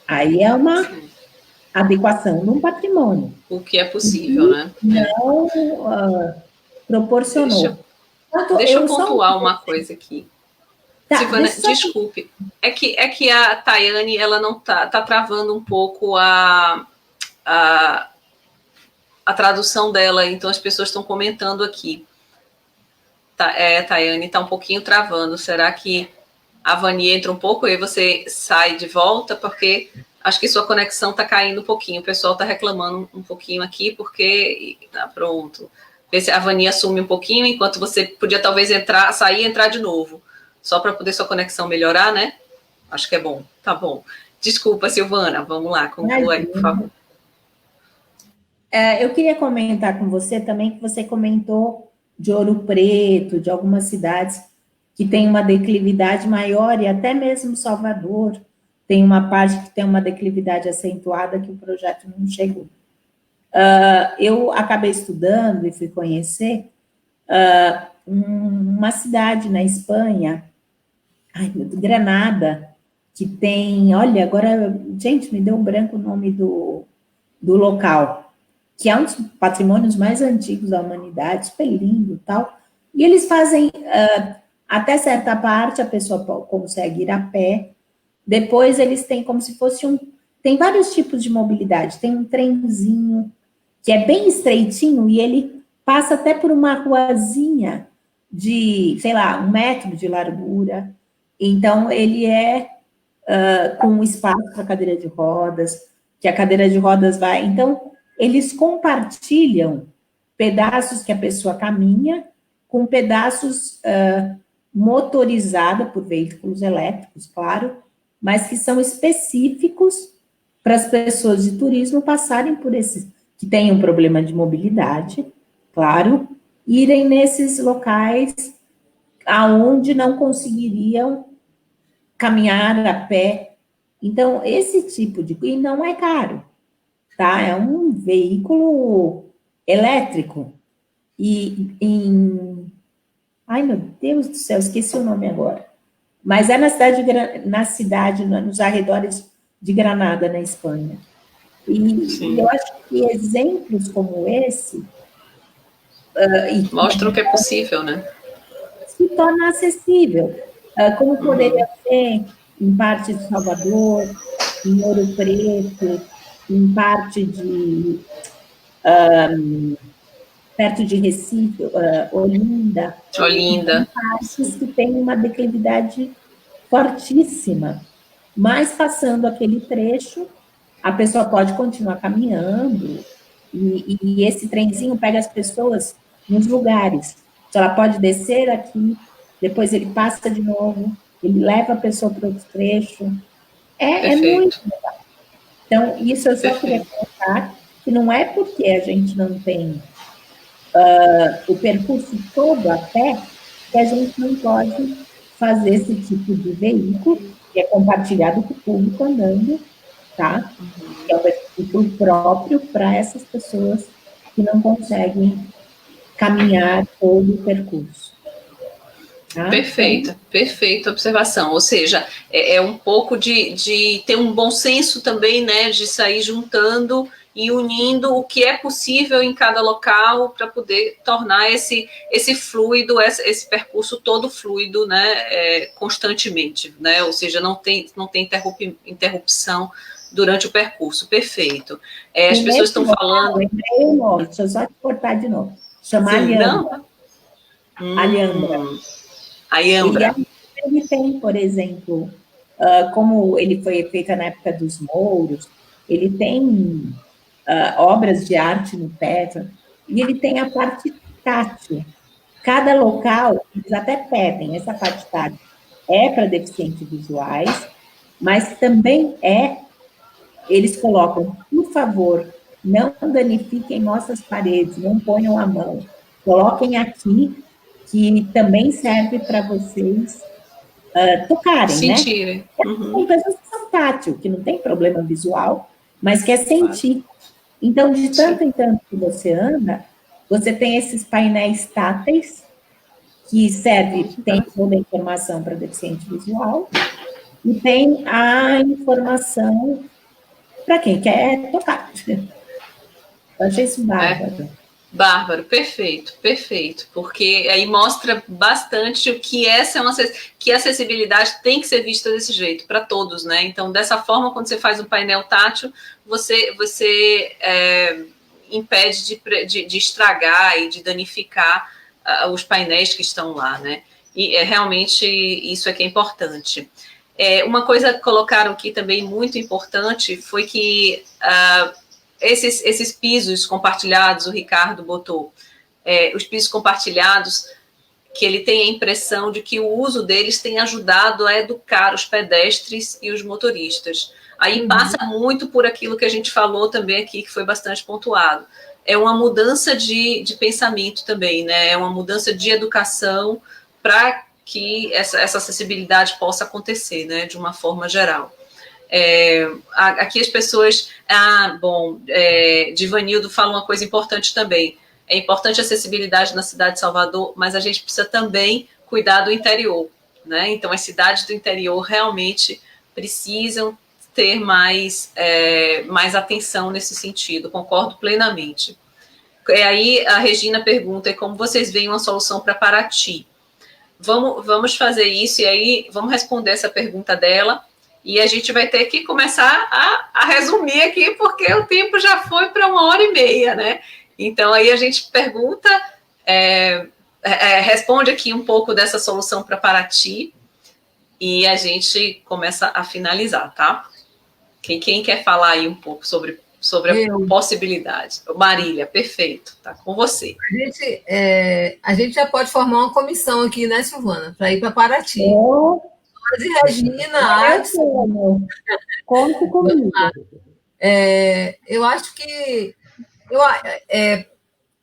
aí é uma adequação num patrimônio. O que é possível, né? Não proporcionou. Deixa eu pontuar uma coisa aqui. Tá, Silvana, desculpe. É que a Tayane, ela não tá travando um pouco a tradução dela, então as pessoas estão comentando aqui. Tayane, está um pouquinho travando. Será que A Vani entra um pouco e você sai de volta, porque acho que sua conexão está caindo um pouquinho. O pessoal está reclamando um pouquinho aqui, porque... Tá, pronto. Vê se a Vani assume um pouquinho, enquanto você podia talvez entrar, sair e entrar de novo. Só para poder sua conexão melhorar, né? Acho que é bom. Tá bom. Desculpa, Silvana. Vamos lá, conclua aí, por favor. Eu queria comentar com você também que você comentou de Ouro Preto, de algumas cidades que tem uma declividade maior, e até mesmo Salvador tem uma parte que tem uma declividade acentuada que o projeto não chegou. Eu acabei estudando e fui conhecer uma cidade na Espanha, Granada, que tem, olha, agora, gente, me deu um branco o nome do local, que é um dos patrimônios mais antigos da humanidade, super lindo e tal, e eles fazem, até certa parte, a pessoa consegue ir a pé, depois eles têm como se fosse tem vários tipos de mobilidade, tem um trenzinho, que é bem estreitinho, e ele passa até por uma ruazinha de, sei lá, 1 metro de largura, então ele com espaço para cadeira de rodas, que a cadeira de rodas vai, então eles compartilham pedaços que a pessoa caminha com pedaços motorizados por veículos elétricos, claro, mas que são específicos para as pessoas de turismo passarem por esses, que têm um problema de mobilidade, claro, irem nesses locais aonde não conseguiriam caminhar a pé. Então, esse tipo de... E não é caro, tá? É um veículo elétrico. Ai, meu Deus do céu, esqueci o nome agora. Mas é na cidade, nos arredores de Granada, na Espanha. E eu acho que exemplos como esse... Mostram que é possível, né? Se torna acessível. Como poderia ser em parte de Salvador, em Ouro Preto, em parte de... perto de Recife, Olinda. Olinda. Partes que têm uma declividade fortíssima. Mas passando aquele trecho, a pessoa pode continuar caminhando, e esse trenzinho pega as pessoas nos lugares. Então, ela pode descer aqui, depois ele passa de novo, ele leva a pessoa para outro trecho. É muito legal. Então, isso eu só queria colocar, que não é porque a gente não tem o percurso todo a pé, que a gente não pode fazer esse tipo de veículo, que é compartilhado com o público andando, tá? Que é um veículo próprio para essas pessoas que não conseguem caminhar todo o percurso. Tá? Perfeita observação. Ou seja, é um pouco de ter um bom senso também, né? De sair juntando e unindo o que é possível em cada local para poder tornar esse fluido, esse percurso todo fluido, né? Constantemente, né? Ou seja, não tem interrupção durante o percurso. Perfeito. As pessoas estão falando... Lembrei o nome, deixa eu só te cortar de novo. Chama Alhambra. Alhambra. Ele tem, por exemplo, como ele foi feito na época dos mouros, ele tem obras de arte no teto, e ele tem a parte tátil. Cada local, eles até pedem, essa parte tátil é para deficientes visuais, mas também eles colocam, por favor, não danifiquem nossas paredes, não ponham a mão, coloquem aqui, que também serve para vocês tocarem, sentirem, né? Tem pessoas que são tátil, que não tem problema visual, mas quer sentir. Então, de tanto em tanto que você anda, você tem esses painéis táteis, que tem toda a informação para deficiente visual, e tem a informação para quem quer tocar. Eu achei isso bárbaro. Bárbaro, perfeito, porque aí mostra bastante o que que a acessibilidade tem que ser vista desse jeito, para todos, né? Então, dessa forma, quando você faz um painel tátil, você impede de estragar e de danificar os painéis que estão lá, né? E realmente isso é que é importante. Uma coisa que colocaram aqui também muito importante foi que esses pisos compartilhados, o Ricardo botou, os pisos compartilhados, que ele tem a impressão de que o uso deles tem ajudado a educar os pedestres e os motoristas. Aí passa muito por aquilo que a gente falou também aqui, que foi bastante pontuado. É uma mudança de pensamento também, né? É uma mudança de educação para que essa acessibilidade possa acontecer, né? De uma forma geral. Aqui as pessoas... Divanildo fala uma coisa importante também. É importante a acessibilidade na cidade de Salvador, mas a gente precisa também cuidar do interior, né? Então, as cidades do interior realmente precisam ter mais atenção nesse sentido, concordo plenamente. Aí a Regina pergunta, como vocês veem uma solução para Paraty? Vamos fazer isso, e aí vamos responder essa pergunta dela, e a gente vai ter que começar a resumir aqui, porque o tempo já foi para 1h30, né? Então, aí a gente pergunta, responde aqui um pouco dessa solução para Paraty, e a gente começa a finalizar, tá? Quem quer falar aí um pouco sobre a possibilidade? Marília, perfeito, tá com você. A gente já pode formar uma comissão aqui, né, Silvana, para ir para Paraty. Mas e Regina, conta comigo. Eu acho que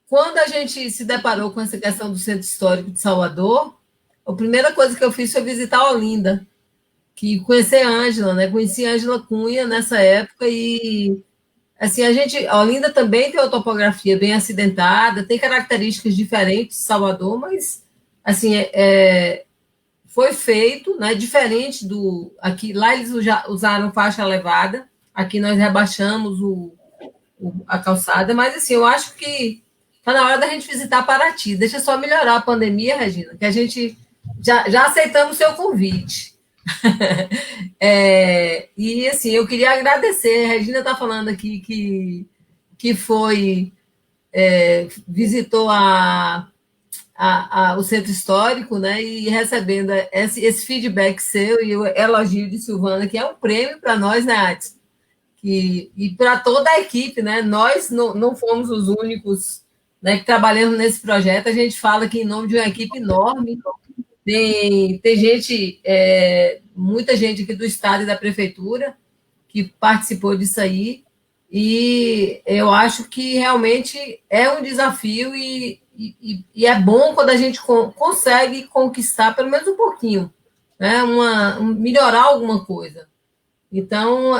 quando a gente se deparou com essa questão do Centro Histórico de Salvador, a primeira coisa que eu fiz foi visitar a Olinda, conhecer a Ângela, né? Conheci a Ângela Cunha nessa época e assim, a Olinda também tem uma topografia bem acidentada, tem características diferentes de Salvador, mas assim, foi feito, né? Diferente do aqui, lá eles usaram faixa elevada, aqui nós rebaixamos a calçada, mas assim, eu acho que está na hora da gente visitar Paraty. Deixa só melhorar a pandemia, Regina, que a gente já aceitamos o seu convite. E assim, eu queria agradecer. A Regina está falando aqui que foi visitou o Centro Histórico, né? E recebendo esse feedback seu e o elogio de Silvana, que é um prêmio para nós, né, Adson? E para toda a equipe, né? Nós não fomos os únicos, né, que trabalhamos nesse projeto. A gente fala aqui em nome de uma equipe enorme. Tem gente, muita gente aqui do Estado e da Prefeitura que participou disso aí. E eu acho que realmente é um desafio e é bom quando a gente consegue conquistar pelo menos um pouquinho, né? Melhorar alguma coisa. Então,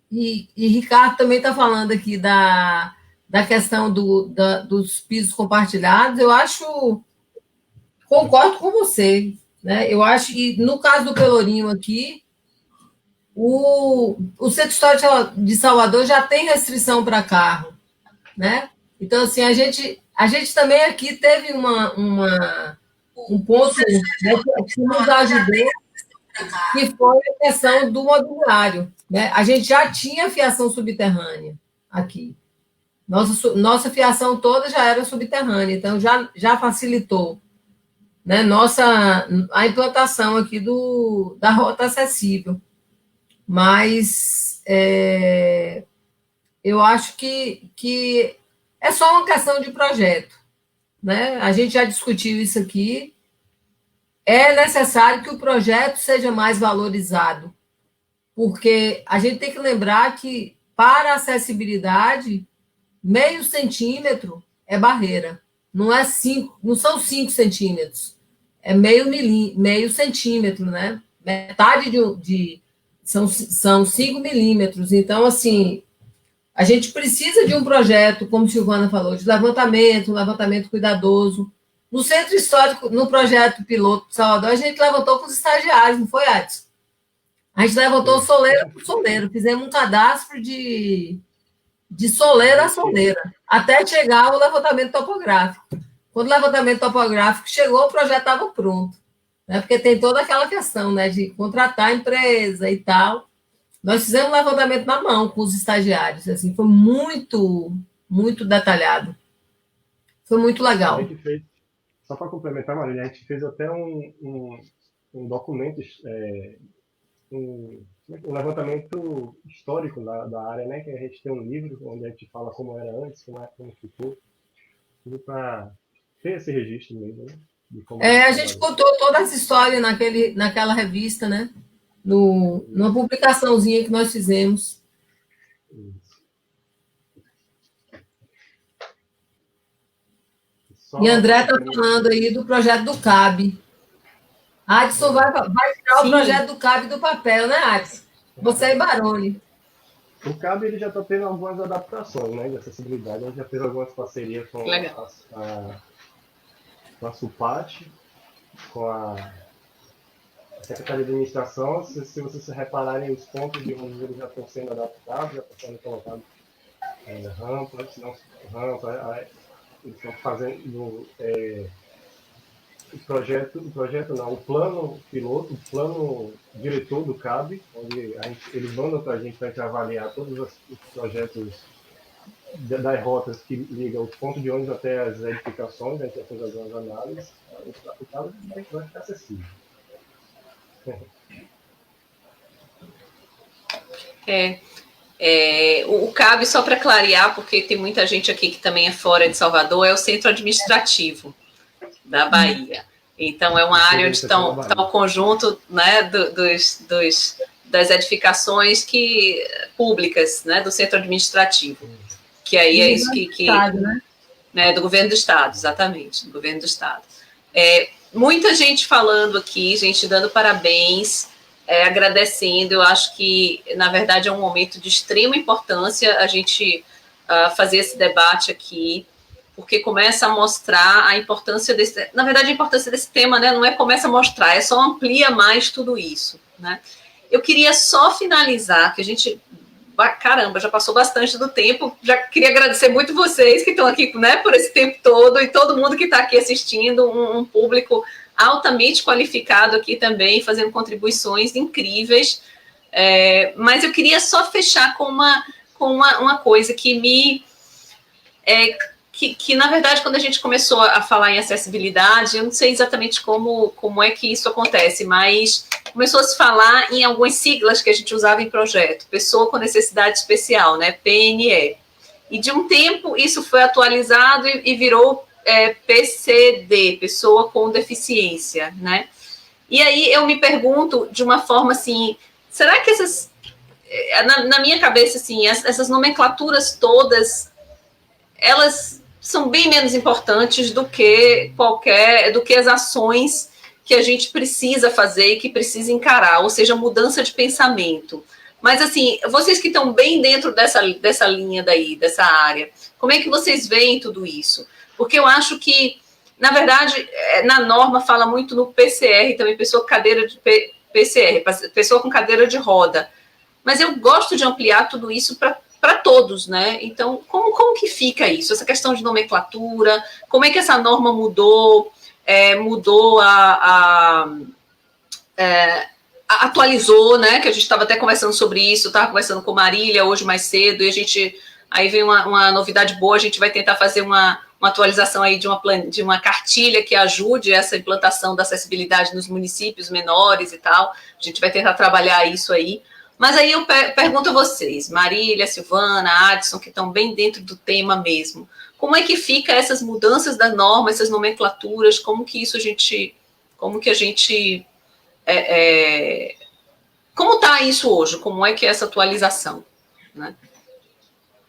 e Ricardo também está falando aqui da questão dos pisos compartilhados. Eu concordo com você, né? Eu acho que, no caso do Pelourinho aqui, o Centro Histórico de Salvador já tem restrição para carro, né? Então, assim, a gente também aqui teve um ponto, né, que nos ajudou, que foi a questão do mobiliário, né? A gente já tinha fiação subterrânea aqui. Nossa fiação toda já era subterrânea, então já facilitou, né, a implantação aqui da rota acessível. Mas eu acho que é só uma questão de projeto, né? A gente já discutiu isso aqui. É necessário que o projeto seja mais valorizado, porque a gente tem que lembrar que, para a acessibilidade, meio centímetro é barreira. Não são 5 centímetros, é meio centímetro, né? Metade são 5 milímetros. Então, assim, a gente precisa de um projeto, como Silvana falou, de um levantamento cuidadoso. No Centro Histórico, no projeto piloto de Salvador, a gente levantou com os estagiários, não foi, Adson? A gente levantou soleira por soleira, fizemos um cadastro de soleira a soleira, até chegar ao levantamento topográfico. Quando o levantamento topográfico chegou, o projeto estava pronto, né? Porque tem toda aquela questão, né, de contratar a empresa e tal. Nós fizemos levantamento na mão com os estagiários, assim, foi muito, muito detalhado. Foi muito legal. Só para complementar, Marília, a gente fez até um documento, um levantamento histórico da área, né? Que a gente tem um livro onde a gente fala como era antes, como ficou, tudo para ter esse registro mesmo, né? De como A gente contou toda essa história naquela revista, né? Numa publicaçãozinha que nós fizemos. E André está falando aí do projeto do CAB. Adson vai tirar o projeto do CAB do papel, né, Adson? Você e Baroni. O CAB ele já está tendo algumas adaptações, né, de acessibilidade. A gente já fez algumas parcerias com a SUPAT, com a Secretaria de Administração. Se vocês repararem, os pontos de ônibus eles já estão sendo adaptados, já estão sendo colocados rampas, eles estão fazendo o plano piloto, o plano diretor do CAB, onde eles mandam para a gente avaliar todos os projetos das rotas que ligam os pontos de ônibus até as edificações, a gente vai fazer algumas análises, o CAB vai ficar acessível. O CAB, só para clarear, porque tem muita gente aqui que também é fora de Salvador, é o centro administrativo da Bahia. Então, é uma área onde está o conjunto, né, das edificações públicas, né, do centro administrativo, que aí é isso do governo do Estado, exatamente, do governo do Estado. Muita gente falando aqui, gente dando parabéns, agradecendo. Eu acho que, na verdade, é um momento de extrema importância a gente fazer esse debate aqui, porque começa a mostrar a importância desse... Na verdade, a importância desse tema, né, não é começa a mostrar, é só amplia mais tudo isso, né? Eu queria só finalizar, que a gente... Caramba, já passou bastante do tempo. Já queria agradecer muito vocês que estão aqui, né, por esse tempo todo, e todo mundo que está aqui assistindo, um público altamente qualificado aqui também, fazendo contribuições incríveis. Mas eu queria só fechar com uma coisa que me... Que, na verdade, quando a gente começou a falar em acessibilidade, eu não sei exatamente como é que isso acontece, mas começou a se falar em algumas siglas que a gente usava em projeto, Pessoa com Necessidade Especial, né, PNE. E de um tempo isso foi atualizado e virou PCD, Pessoa com Deficiência, né? E aí eu me pergunto de uma forma assim, será que essas... Na minha cabeça, assim, essas nomenclaturas todas, elas são bem menos importantes do que as ações que a gente precisa fazer e que precisa encarar, ou seja, mudança de pensamento. Mas, assim, vocês que estão bem dentro dessa linha daí, dessa área, como é que vocês veem tudo isso? Porque eu acho que, na verdade, na norma fala muito no PCR também, pessoa com cadeira de PCR, pessoa com cadeira de roda. Mas eu gosto de ampliar tudo isso para todos, né? Então, como que fica isso? Essa questão de nomenclatura, como é que essa norma mudou, atualizou, né? Que a gente estava até conversando sobre isso, estava conversando com Marília hoje mais cedo, e aí vem uma novidade boa, a gente vai tentar fazer uma atualização aí de uma cartilha que ajude essa implantação da acessibilidade nos municípios menores e tal. A gente vai tentar trabalhar isso aí. Mas aí eu pergunto a vocês, Marília, Silvana, Adson, que estão bem dentro do tema mesmo, como é que fica essas mudanças da norma, essas nomenclaturas, como que a gente como está isso hoje, como é que é essa atualização, né?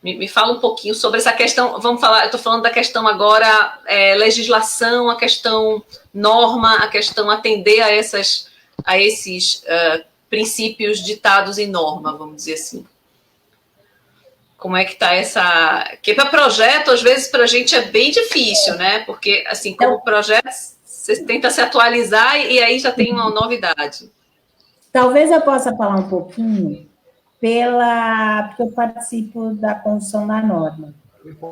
Me fala um pouquinho sobre essa questão, eu estou falando da questão agora, legislação, a questão norma, a questão atender a esses princípios ditados em norma, vamos dizer assim. Como é que está essa... Porque para projeto, às vezes, para a gente é bem difícil, né? Porque, assim, como projeto, você tenta se atualizar e aí já tem uma novidade. Talvez eu possa falar um pouquinho porque eu participo da construção da norma.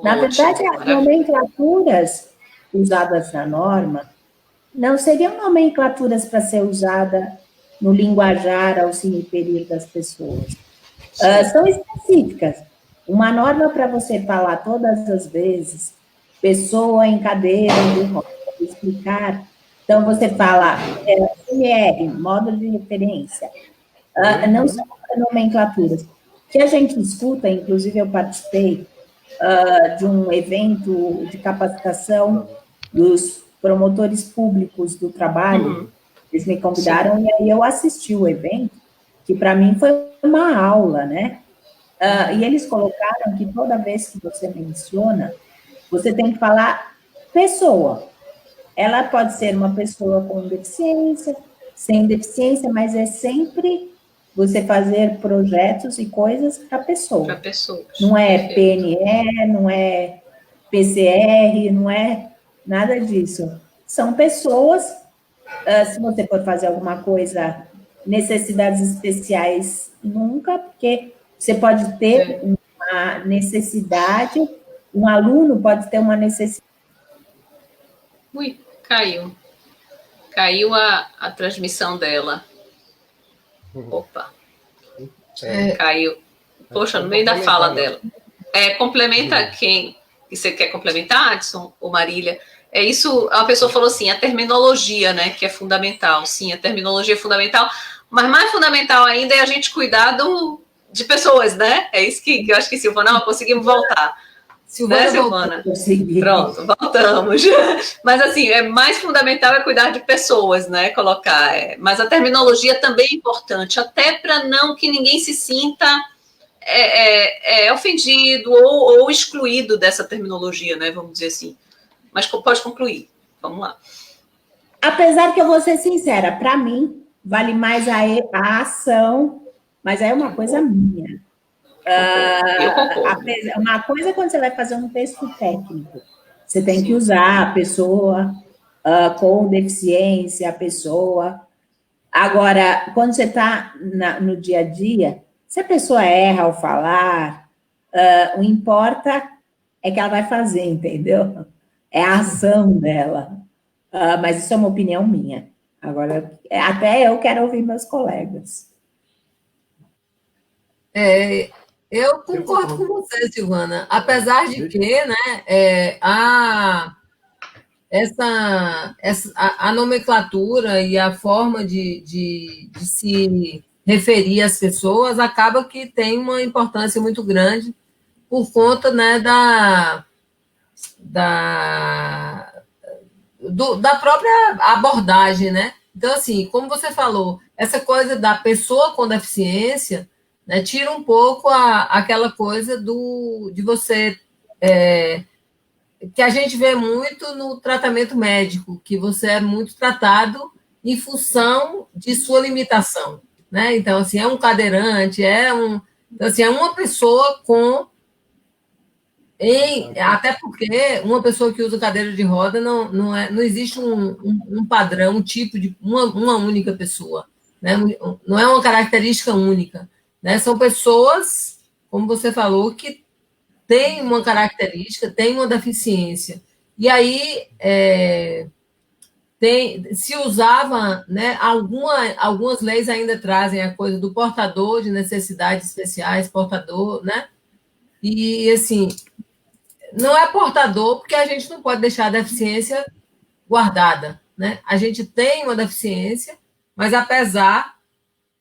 Na verdade, as nomenclaturas usadas na norma não seriam nomenclaturas para ser usada no linguajar ao se referir das pessoas. São específicas. Uma norma para você falar todas as vezes, pessoa em cadeira de rodas, explicar. Então, você fala CMR, modo de referência, não são nomenclaturas. O que a gente escuta, inclusive eu participei de um evento de capacitação dos promotores públicos do trabalho, eles me convidaram e aí eu assisti o evento, que para mim foi uma aula, né? E eles colocaram que toda vez que você menciona, você tem que falar pessoa. Ela pode ser uma pessoa com deficiência, sem deficiência, mas é sempre você fazer projetos e coisas para pessoa. Para pessoas. Não é Perfeito. PNE, não é PCR, não é nada disso. São pessoas, se você for fazer alguma coisa, necessidades especiais, nunca, porque você pode ter uma necessidade, um aluno pode ter uma necessidade. Ui, caiu. Caiu a transmissão dela. Opa. Caiu. Poxa, no meio da fala dela. Complementa quem? Que você quer complementar, Adson ou Marília? É isso, a pessoa falou assim, a terminologia, né, que é fundamental. Sim, a terminologia é fundamental, mas mais fundamental ainda é a gente cuidar de pessoas, né? É isso que eu acho que, Silvana, conseguimos voltar. Né, Silvana? Pronto, voltamos. Mas, assim, mais fundamental é cuidar de pessoas, né? Colocar. Mas a terminologia também é importante, até para não que ninguém se sinta ofendido ou excluído dessa terminologia, né? Vamos dizer assim. Mas pode concluir. Vamos lá. Apesar que eu vou ser sincera, para mim, vale mais a ação, mas é uma coisa minha. Eu concordo. Uma coisa é quando você vai fazer um texto técnico. Você tem que usar a pessoa com deficiência, a pessoa. Agora, quando você está no dia a dia, se a pessoa erra ao falar, o importa é que ela vai fazer, entendeu? É a ação dela. Mas isso é uma opinião minha. Agora, até eu quero ouvir meus colegas. Eu concordo com você, Silvana. Apesar de que, né, a nomenclatura e a forma de se referir às pessoas acaba que tem uma importância muito grande por conta, né, da própria abordagem, né? Então, assim, como você falou, essa coisa da pessoa com deficiência, né, tira um pouco aquela coisa de você... que a gente vê muito no tratamento médico, que você é muito tratado em função de sua limitação, né? Então, assim, é um cadeirante, então, assim, é uma pessoa com... até porque uma pessoa que usa cadeira de roda não existe um padrão, um tipo de uma única pessoa, né? Não é uma característica única, né? São pessoas, como você falou, que têm uma característica, têm uma deficiência. E aí se usava, né? Algumas leis ainda trazem a coisa do portador de necessidades especiais, portador, né? E assim, não é portador, porque a gente não pode deixar a deficiência guardada, né? A gente tem uma deficiência, mas apesar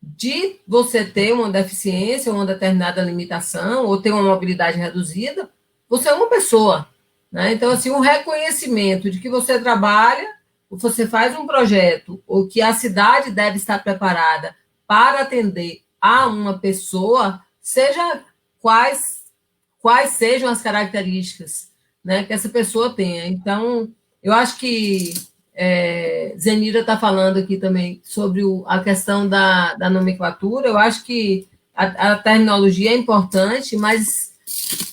de você ter uma deficiência, uma determinada limitação, ou ter uma mobilidade reduzida, você é uma pessoa, né? Então, assim, um reconhecimento de que você trabalha, ou você faz um projeto, ou que a cidade deve estar preparada para atender a uma pessoa, seja quais sejam as características, né, que essa pessoa tenha. Então, eu acho que Zenira está falando aqui também sobre a questão da nomenclatura. Eu acho que a terminologia é importante, mas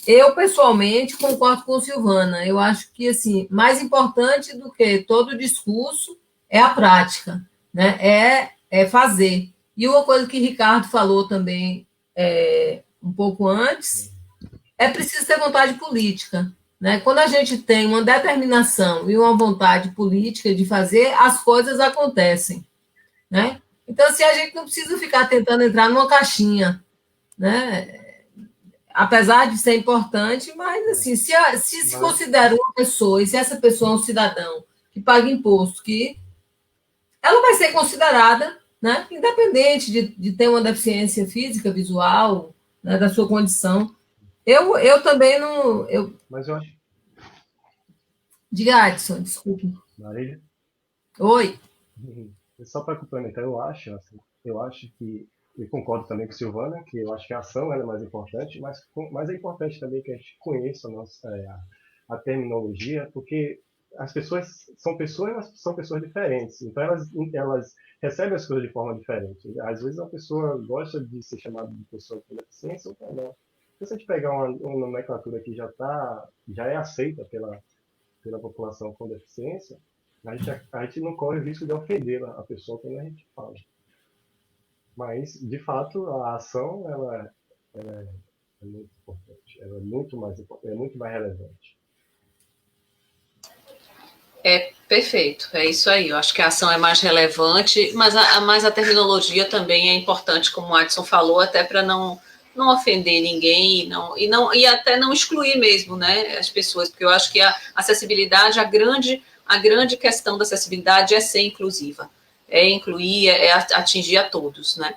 eu, pessoalmente, concordo com a Silvana. Eu acho que, assim, mais importante do que todo o discurso é a prática, né? É fazer. E uma coisa que Ricardo falou também um pouco antes, é preciso ter vontade política, né? Quando a gente tem uma determinação e uma vontade política de fazer, as coisas acontecem, né? Então, assim, a gente não precisa ficar tentando entrar numa caixinha, né? Apesar de ser importante, mas, assim, se considera uma pessoa, e se essa pessoa é um cidadão que paga imposto, que ela vai ser considerada, né, independente de ter uma deficiência física, visual, né, da sua condição. Eu também não... Mas eu acho, Diga, Adson, desculpe. Marília, Oi. só para complementar, eu acho que, e concordo também com a Silvana, que eu acho que a ação ela é mais importante, mas é importante também que a gente conheça a terminologia, porque as pessoas, mas são pessoas diferentes, então elas recebem as coisas de forma diferente. Às vezes a pessoa gosta de ser chamada de pessoa com deficiência, ou não. Se a gente pegar uma nomenclatura que já é aceita pela população com deficiência, a gente não corre o risco de ofender a pessoa quando a gente fala. Mas, de fato, a ação ela é muito importante, ela é muito mais relevante. Perfeito, é isso aí. Eu acho que a ação é mais relevante, mas a terminologia também é importante, como o Adson falou, até para não ofender ninguém e até não excluir mesmo, né, as pessoas, porque eu acho que a acessibilidade, a grande questão da acessibilidade é ser inclusiva, é incluir, é atingir a todos, né?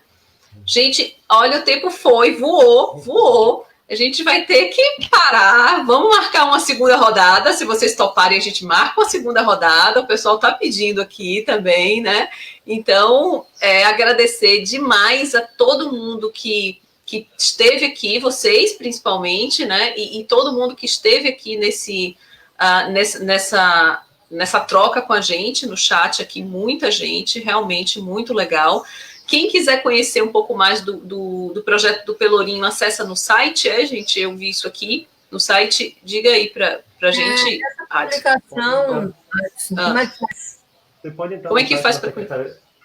Gente, olha, o tempo voou. A gente vai ter que parar. Vamos marcar uma segunda rodada. Se vocês toparem, a gente marca uma segunda rodada. O pessoal está pedindo aqui também, né? Então, agradecer demais a todo mundo que esteve aqui, vocês principalmente, né? E todo mundo que esteve aqui nessa troca com a gente, no chat aqui, muita gente, realmente muito legal. Quem quiser conhecer um pouco mais do projeto do Pelourinho, acessa no site, gente? Eu vi isso aqui no site. Diga aí para a gente. Essa publicação, como é que faz? Você pode entrar como é que faz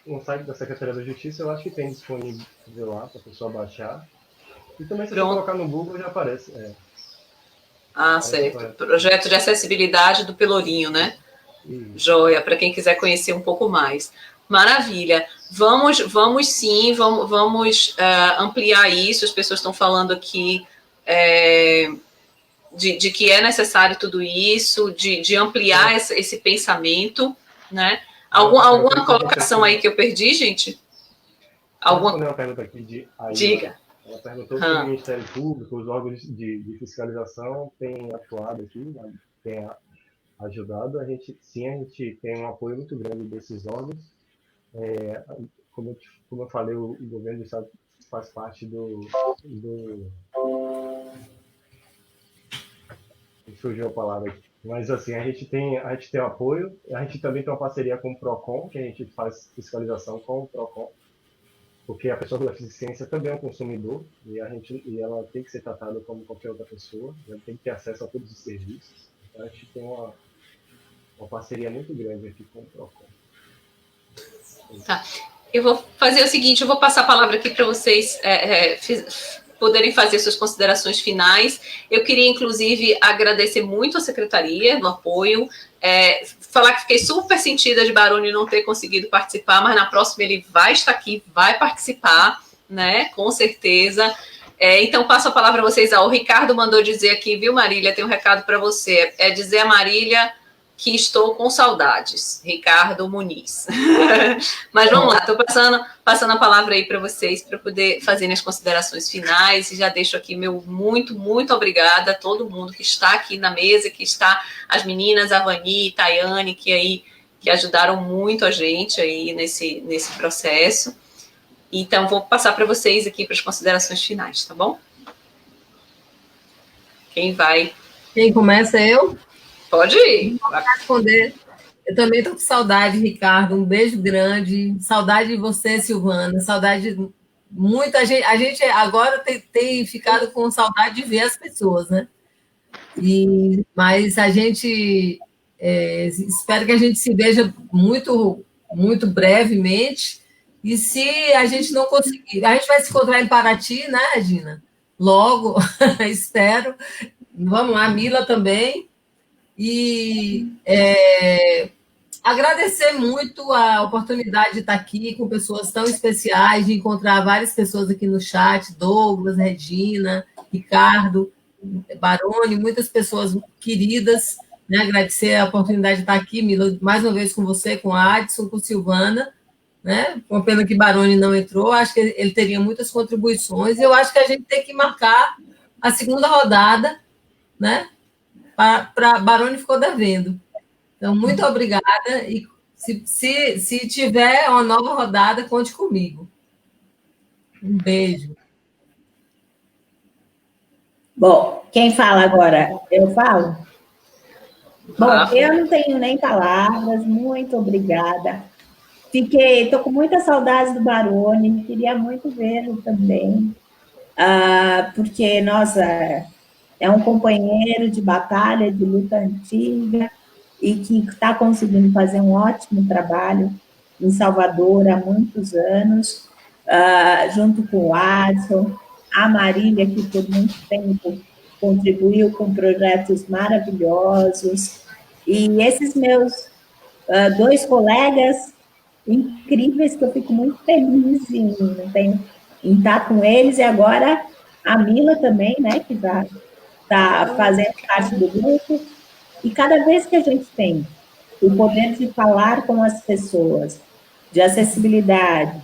no site da Secretaria da Justiça, eu acho que tem disponível lá para a pessoa baixar. E também se você colocar no Google já aparece. Certo. Projeto de acessibilidade do Pelourinho, né? Joia, para quem quiser conhecer um pouco mais. Maravilha. Vamos sim, vamos ampliar isso. As pessoas estão falando aqui de que é necessário tudo isso, de ampliar esse pensamento, né? Alguma colocação aí que eu perdi, gente? Uma pergunta aqui de Aida. Diga. Ela perguntou se o Ministério Público, os órgãos de fiscalização têm atuado aqui, né? Têm ajudado. A gente tem um apoio muito grande desses órgãos. Como eu falei, o governo do estado faz parte do surgiu a palavra aqui. Mas assim, a gente tem o apoio, a gente também tem uma parceria com o PROCON, que a gente faz fiscalização com o PROCON, porque a pessoa com deficiência também é um consumidor e ela tem que ser tratada como qualquer outra pessoa, ela tem que ter acesso a todos os serviços. Então a gente tem uma parceria muito grande aqui com o PROCON. Tá. Eu vou fazer o seguinte, eu vou passar a palavra aqui para vocês poderem fazer suas considerações finais. Eu queria, inclusive, agradecer muito a Secretaria do apoio, falar que fiquei super sentida de Baroni não ter conseguido participar, mas na próxima ele vai estar aqui, vai participar, né, com certeza. Então, passo a palavra a vocês. O Ricardo mandou dizer aqui, viu, Marília, tem um recado para você. Dizer a Marília que estou com saudades. Ricardo Muniz. Mas vamos lá, estou passando a palavra aí para vocês, para poder fazerem as considerações finais, e já deixo aqui meu muito, muito obrigada a todo mundo que está aqui na mesa, que está, as meninas, a Vani e Tayane, que ajudaram muito a gente aí nesse processo. Então, vou passar para vocês aqui para as considerações finais, tá bom? Quem vai? Quem começa? Eu? Pode ir. Vou responder. Eu também estou com saudade, Ricardo. Um beijo grande. Saudade de você, Silvana. Saudade de muita gente. A gente agora tem ficado com saudade de ver as pessoas, né? Mas a gente espero que a gente se veja muito, muito brevemente. E se a gente não conseguir, a gente vai se encontrar em Paraty, né, Regina? Logo, espero. Vamos lá, Mila também. E agradecer muito a oportunidade de estar aqui com pessoas tão especiais, de encontrar várias pessoas aqui no chat, Douglas, Regina, Ricardo, Baroni, muitas pessoas queridas, né? Agradecer a oportunidade de estar aqui, Mila, mais uma vez com você, com a Adson, com Silvana, né? Com pena que Baroni não entrou, acho que ele teria muitas contribuições, e eu acho que a gente tem que marcar a segunda rodada, né? Para Baroni ficou devendo. Então, muito obrigada, e se tiver uma nova rodada, conte comigo. Um beijo. Bom, quem fala agora? Eu falo? Bom, eu não tenho nem palavras, muito obrigada. Estou com muita saudade do Baroni, queria muito vê-lo também, porque, nossa, é um companheiro de batalha, de luta antiga, e que está conseguindo fazer um ótimo trabalho em Salvador há muitos anos, junto com o Adson, a Marília, que por muito tempo contribuiu com projetos maravilhosos, e esses meus dois colegas incríveis, que eu fico muito feliz em estar com eles, e agora a Mila também, né, que está fazendo parte do grupo, e cada vez que a gente tem o poder de falar com as pessoas, de acessibilidade,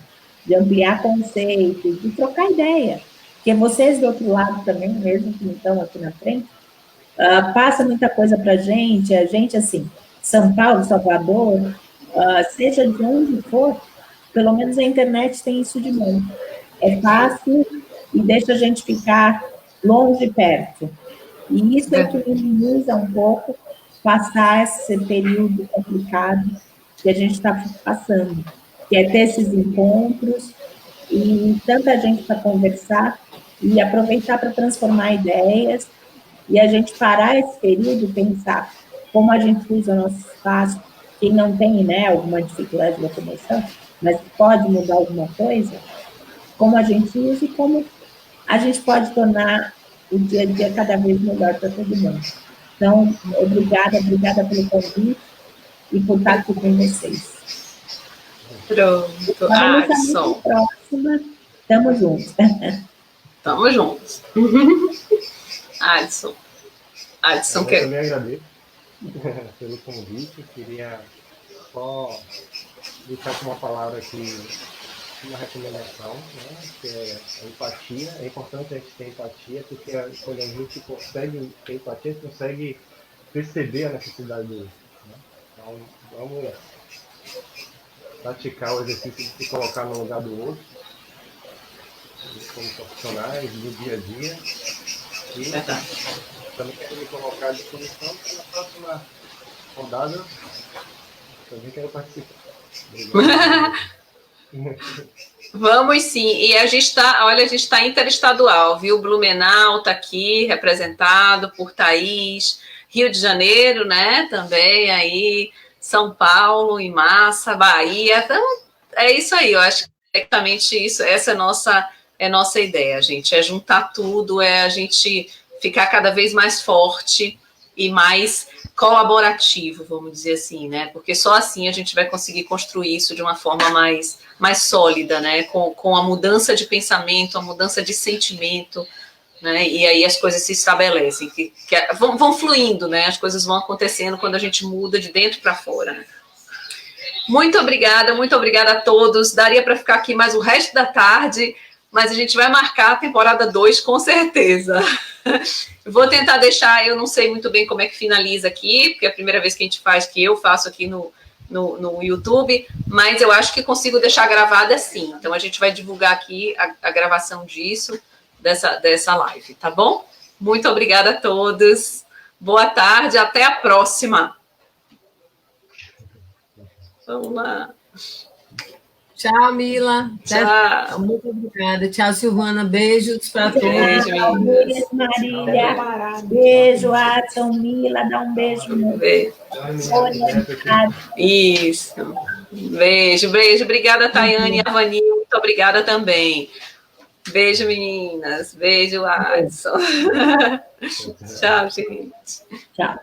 de ampliar conceitos, de trocar ideia, porque vocês do outro lado também, mesmo que não estão aqui na frente, passa muita coisa para a gente, assim, São Paulo, Salvador, seja de onde for, pelo menos a internet tem isso de bom. É fácil e deixa a gente ficar longe e perto. E isso é que minimiza um pouco passar esse período complicado que a gente está passando, que é ter esses encontros e tanta gente para conversar e aproveitar para transformar ideias e a gente parar esse período e pensar como a gente usa o nosso espaço, quem não tem, né, alguma dificuldade de locomoção, mas pode mudar alguma coisa, como a gente usa e como a gente pode tornar o dia a dia cada vez melhor para todo mundo. Então, obrigada pelo convite e por estar aqui com vocês. Pronto, Adson. Próxima, tamo juntos. Tamo juntos. Adson. Eu também agradeço pelo convite. Queria só deixar com uma palavra aqui, uma recomendação, né, que é a empatia. É importante a gente ter empatia, porque quando a gente consegue ter empatia, a gente consegue perceber a necessidade do outro. Né? Então, vamos praticar o exercício de se colocar no lugar do outro, como profissionais, do dia a dia. E também quero me colocar à disposição para na próxima rodada. Também quero participar. Vamos sim, e a gente está interestadual, viu? Blumenau está aqui representado por Thaís, Rio de Janeiro, né? Também aí, São Paulo em massa, Bahia. Então, é isso aí, eu acho que é exatamente isso, essa é nossa ideia, gente, é juntar tudo, é a gente ficar cada vez mais forte e mais colaborativo, vamos dizer assim, né? Porque só assim a gente vai conseguir construir isso de uma forma mais sólida, né? Com a mudança de pensamento, a mudança de sentimento, né? E aí as coisas se estabelecem, vão fluindo, né? As coisas vão acontecendo quando a gente muda de dentro para fora, né? Muito obrigada a todos. Daria para ficar aqui mais o resto da tarde, mas a gente vai marcar a temporada 2 com certeza. Vou tentar deixar, eu não sei muito bem como é que finaliza aqui, porque é a primeira vez que a gente faz, que eu faço aqui no YouTube, mas eu acho que consigo deixar gravada assim. Então a gente vai divulgar aqui a gravação dessa live, tá bom? Muito obrigada a todos. Boa tarde, até a próxima. Vamos lá. Tchau, Mila. Tchau. Muito obrigada. Tchau, Silvana. Beijos para todos. Beijo, Marília. Beijo, Adson, Mila. Dá um beijo. Beijo. Isso. Beijo. Obrigada, Tayane e Avani. Muito obrigada também. Beijo, meninas. Beijo, Adson. Tchau, gente. Tchau.